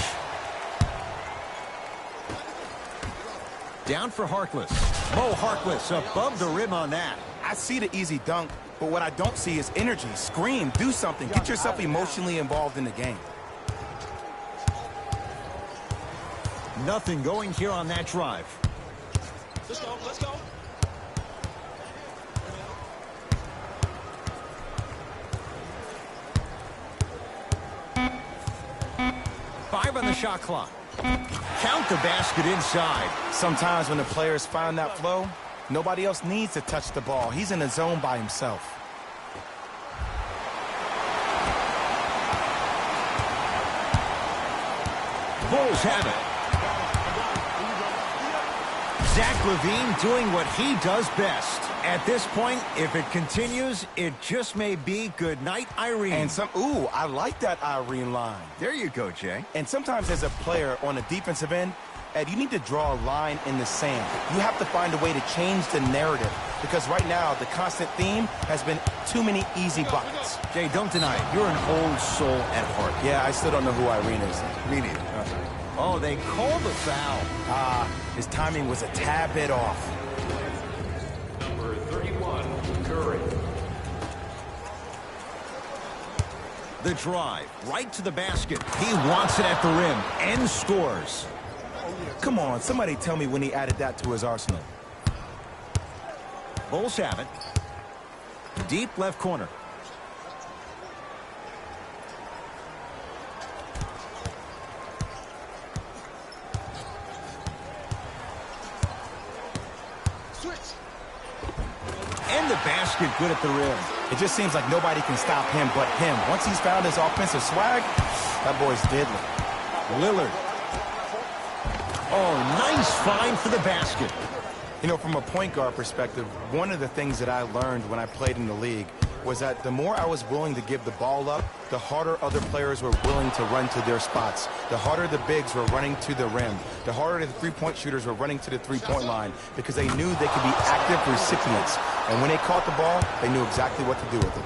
Down for Harkless. Mo Harkless above the rim on that. I see the easy dunk, but what I don't see is energy. Scream, do something. Get yourself emotionally involved in the game. Nothing going here on that drive. Let's go, let's go. Five on the shot clock. Count the basket inside. Sometimes when the players find that flow, nobody else needs to touch the ball. He's in the zone by himself. Bulls have it. Zach LaVine doing what he does best. At this point, if it continues, it just may be good night, Irene. And ooh, I like that Irene line. There you go, Jay. And sometimes as a player on the defensive end, Ed, you need to draw a line in the sand. You have to find a way to change the narrative because right now the constant theme has been too many easy buckets. Jay, don't deny it. You're an old soul at heart. Yeah, I still don't know who Irene is. Me neither. Oh, they called the foul. His timing was a tad bit off. Number 31, Curry. The drive, right to the basket. He wants it at the rim and scores. Come on, somebody tell me when he added that to his arsenal. Bulls have it. Deep left corner. And the basket good at the rim. It just seems like nobody can stop him but him. Once he's found his offensive swag, that boy's deadly. Lillard. Oh, nice find for the basket. You know, from a point guard perspective, one of the things that I learned when I played in the league was that the more I was willing to give the ball up, the harder other players were willing to run to their spots. The harder the bigs were running to the rim. The harder the three-point shooters were running to the three-point line because they knew they could be active recipients. And when they caught the ball, they knew exactly what to do with it.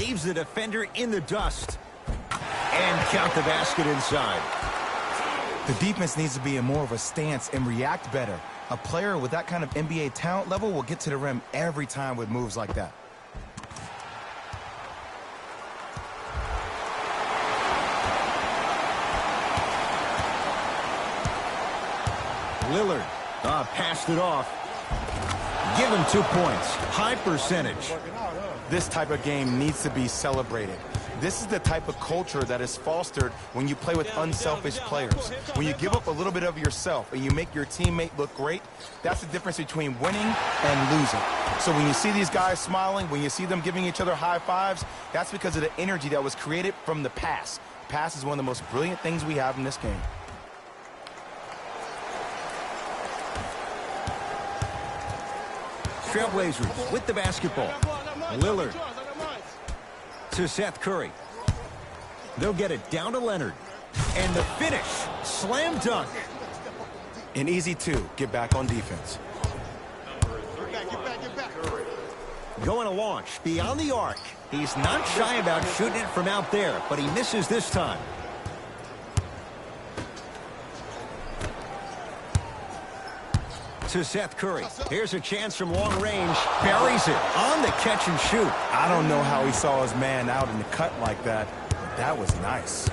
leaves the defender in the dust. And count the basket inside. The defense needs to be in more of a stance and react better. A player with that kind of NBA talent level will get to the rim every time with moves like that. Lillard passed it off. Give him 2 points. High percentage. This type of game needs to be celebrated. This is the type of culture that is fostered when you play with unselfish players. When you give up a little bit of yourself and you make your teammate look great, that's the difference between winning and losing. So when you see these guys smiling, when you see them giving each other high fives, that's because of the energy that was created from the pass. Pass is one of the most brilliant things we have in this game. Trailblazers with the basketball. Lillard to Seth Curry. They'll get it down to Leonard. And the finish. Slam dunk. An easy 2. Get back on defense. Going to launch beyond the arc. He's not shy about shooting it from out there, but he misses this time. To Seth Curry. Here's a chance from long range. Buries it on the catch and shoot. I don't know how he saw his man out in the cut like that, but that was nice.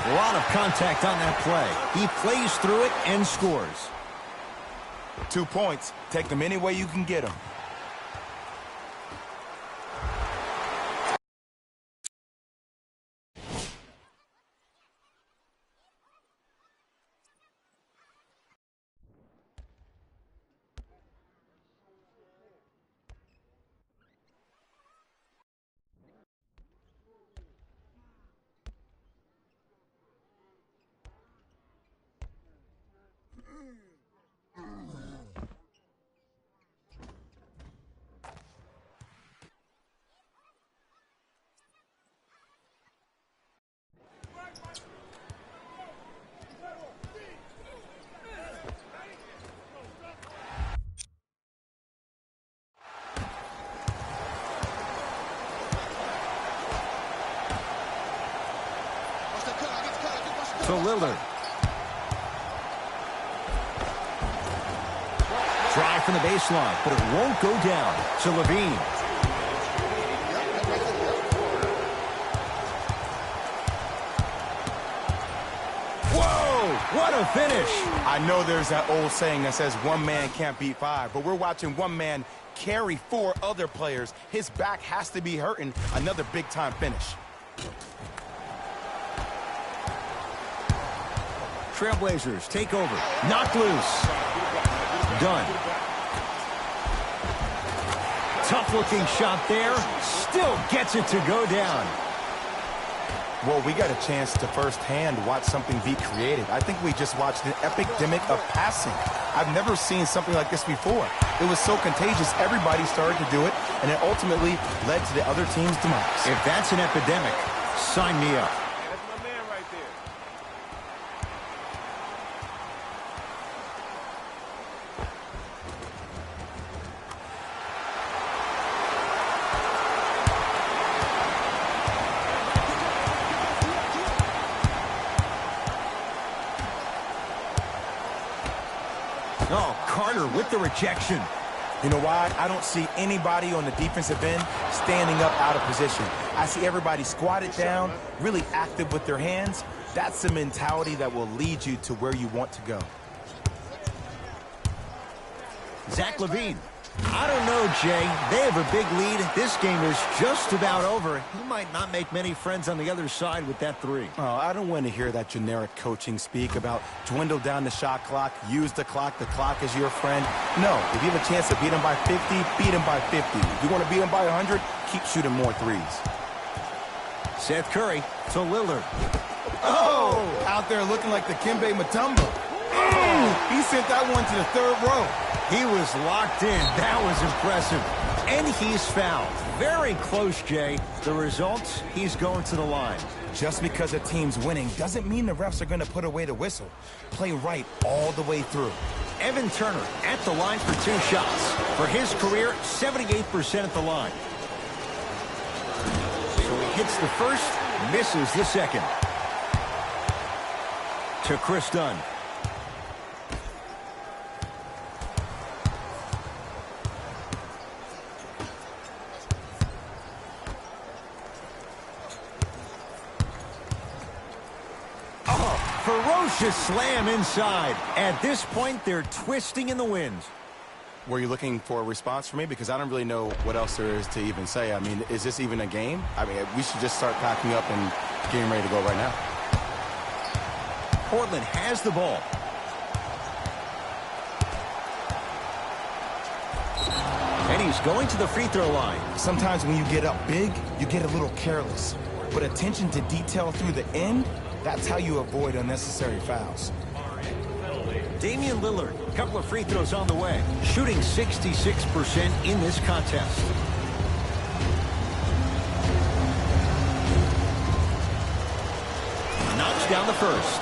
A lot of contact on that play. He plays through it and scores. 2 points. Take them any way you can get them. To Lillard. Drive from the baseline, but it won't go down. To Levine. Whoa! What a finish! I know there's that old saying that says one man can't beat 5, but we're watching one man carry 4 other players. His back has to be hurting. Another big-time finish. Trailblazers take over. Knocked loose. Done. Tough-looking shot there. Still gets it to go down. Well, we got a chance to firsthand watch something be created. I think we just watched an epidemic of passing. I've never seen something like this before. It was so contagious, everybody started to do it, and it ultimately led to the other team's demise. If that's an epidemic, sign me up. That's my man right there. Oh, Carter with the rejection. You know why? I don't see anybody on the defensive end standing up out of position. I see everybody squatted down, really active with their hands. That's the mentality that will lead you to where you want to go. Zach LaVine. I don't know, Jay. They have a big lead. This game is just about over. He might not make many friends on the other side with that 3. Oh, I don't want to hear that generic coaching speak about dwindle down the shot clock, use the clock is your friend. No, if you have a chance to beat him by 50, beat him by 50. If you want to beat him by 100, keep shooting more threes. Seth Curry to Lillard. Oh! Out there looking like the Kimbe Mutombo. Oh! He sent that one to the 3rd row. He was locked in. That was impressive. And he's fouled. Very close, Jay. The result, he's going to the line. Just because a team's winning doesn't mean the refs are going to put away the whistle. Play right all the way through. Evan Turner at the line for 2 shots. For his career, 78% at the line. So he hits the first, misses the second. To Chris Dunn. Ferocious slam inside. At this point, they're twisting in the wind. Were you looking for a response from me? Because I don't really know what else there is to even say. I mean, is this even a game? I mean, we should just start packing up and getting ready to go right now. Portland has the ball. And he's going to the free throw line. Sometimes when you get up big, you get a little careless. But attention to detail through the end, that's how you avoid unnecessary fouls. Damian Lillard, a couple of free throws on the way. Shooting 66% in this contest. Knocks down the first.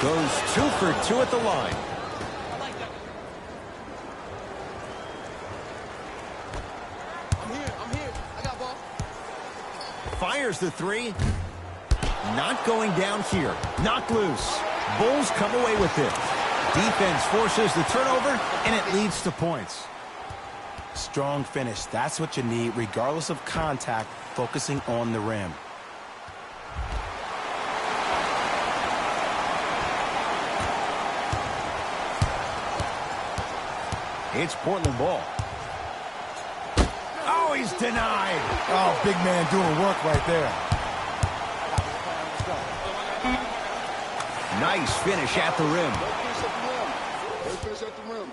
Goes 2 for 2 at the line. I'm here. I got ball. Fires the 3. Not going down here. Knocked loose. Bulls come away with it. Defense forces the turnover, and it leads to points. Strong finish. That's what you need, regardless of contact, focusing on the rim. It's Portland ball. Oh, he's denied. Oh, big man doing work right there. Nice finish at the rim. Great finish at the rim.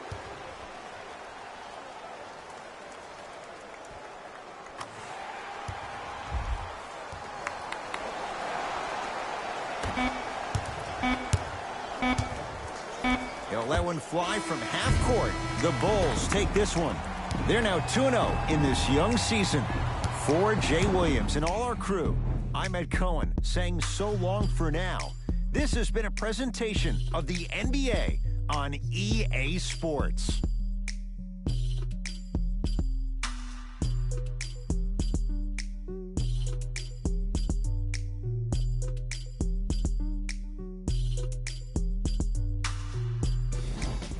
He'll let one fly from half court. The Bulls take this one. They're now 2-0 in this young season. For Jay Williams and all our crew, I'm Ed Cohen saying so long for now. This has been a presentation of the NBA on EA Sports.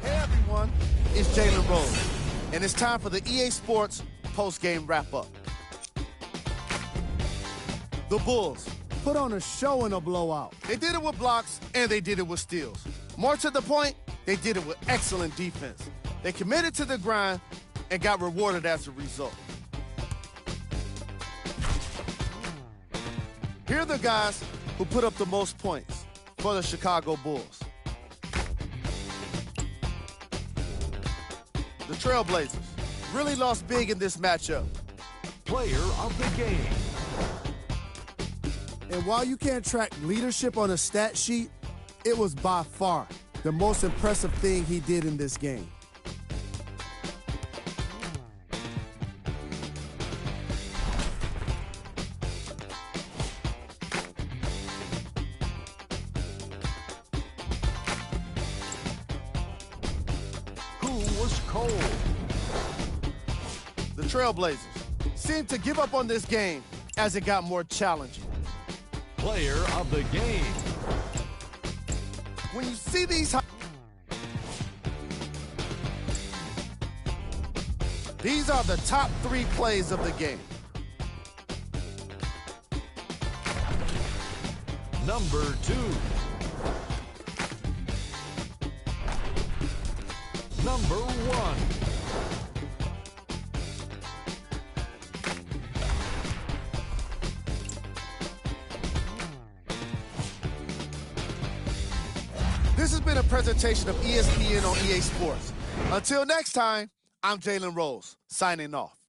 Hey everyone, it's Jalen Rose, and it's time for the EA Sports post-game wrap-up. The Bulls put on a show in a blowout. They did it with blocks, and they did it with steals. More to the point, they did it with excellent defense. They committed to the grind and got rewarded as a result. Here are the guys who put up the most points for the Chicago Bulls. The Trailblazers really lost big in this matchup. Player of the game. And while you can't track leadership on a stat sheet, it was by far the most impressive thing he did in this game. Who was cold? The Trailblazers seemed to give up on this game as it got more challenging. Player of the game. When you see these are the top 3 plays of the game. Number 2. Number 1. This has been a presentation of ESPN on EA Sports. Until next time, I'm Jalen Rose, signing off.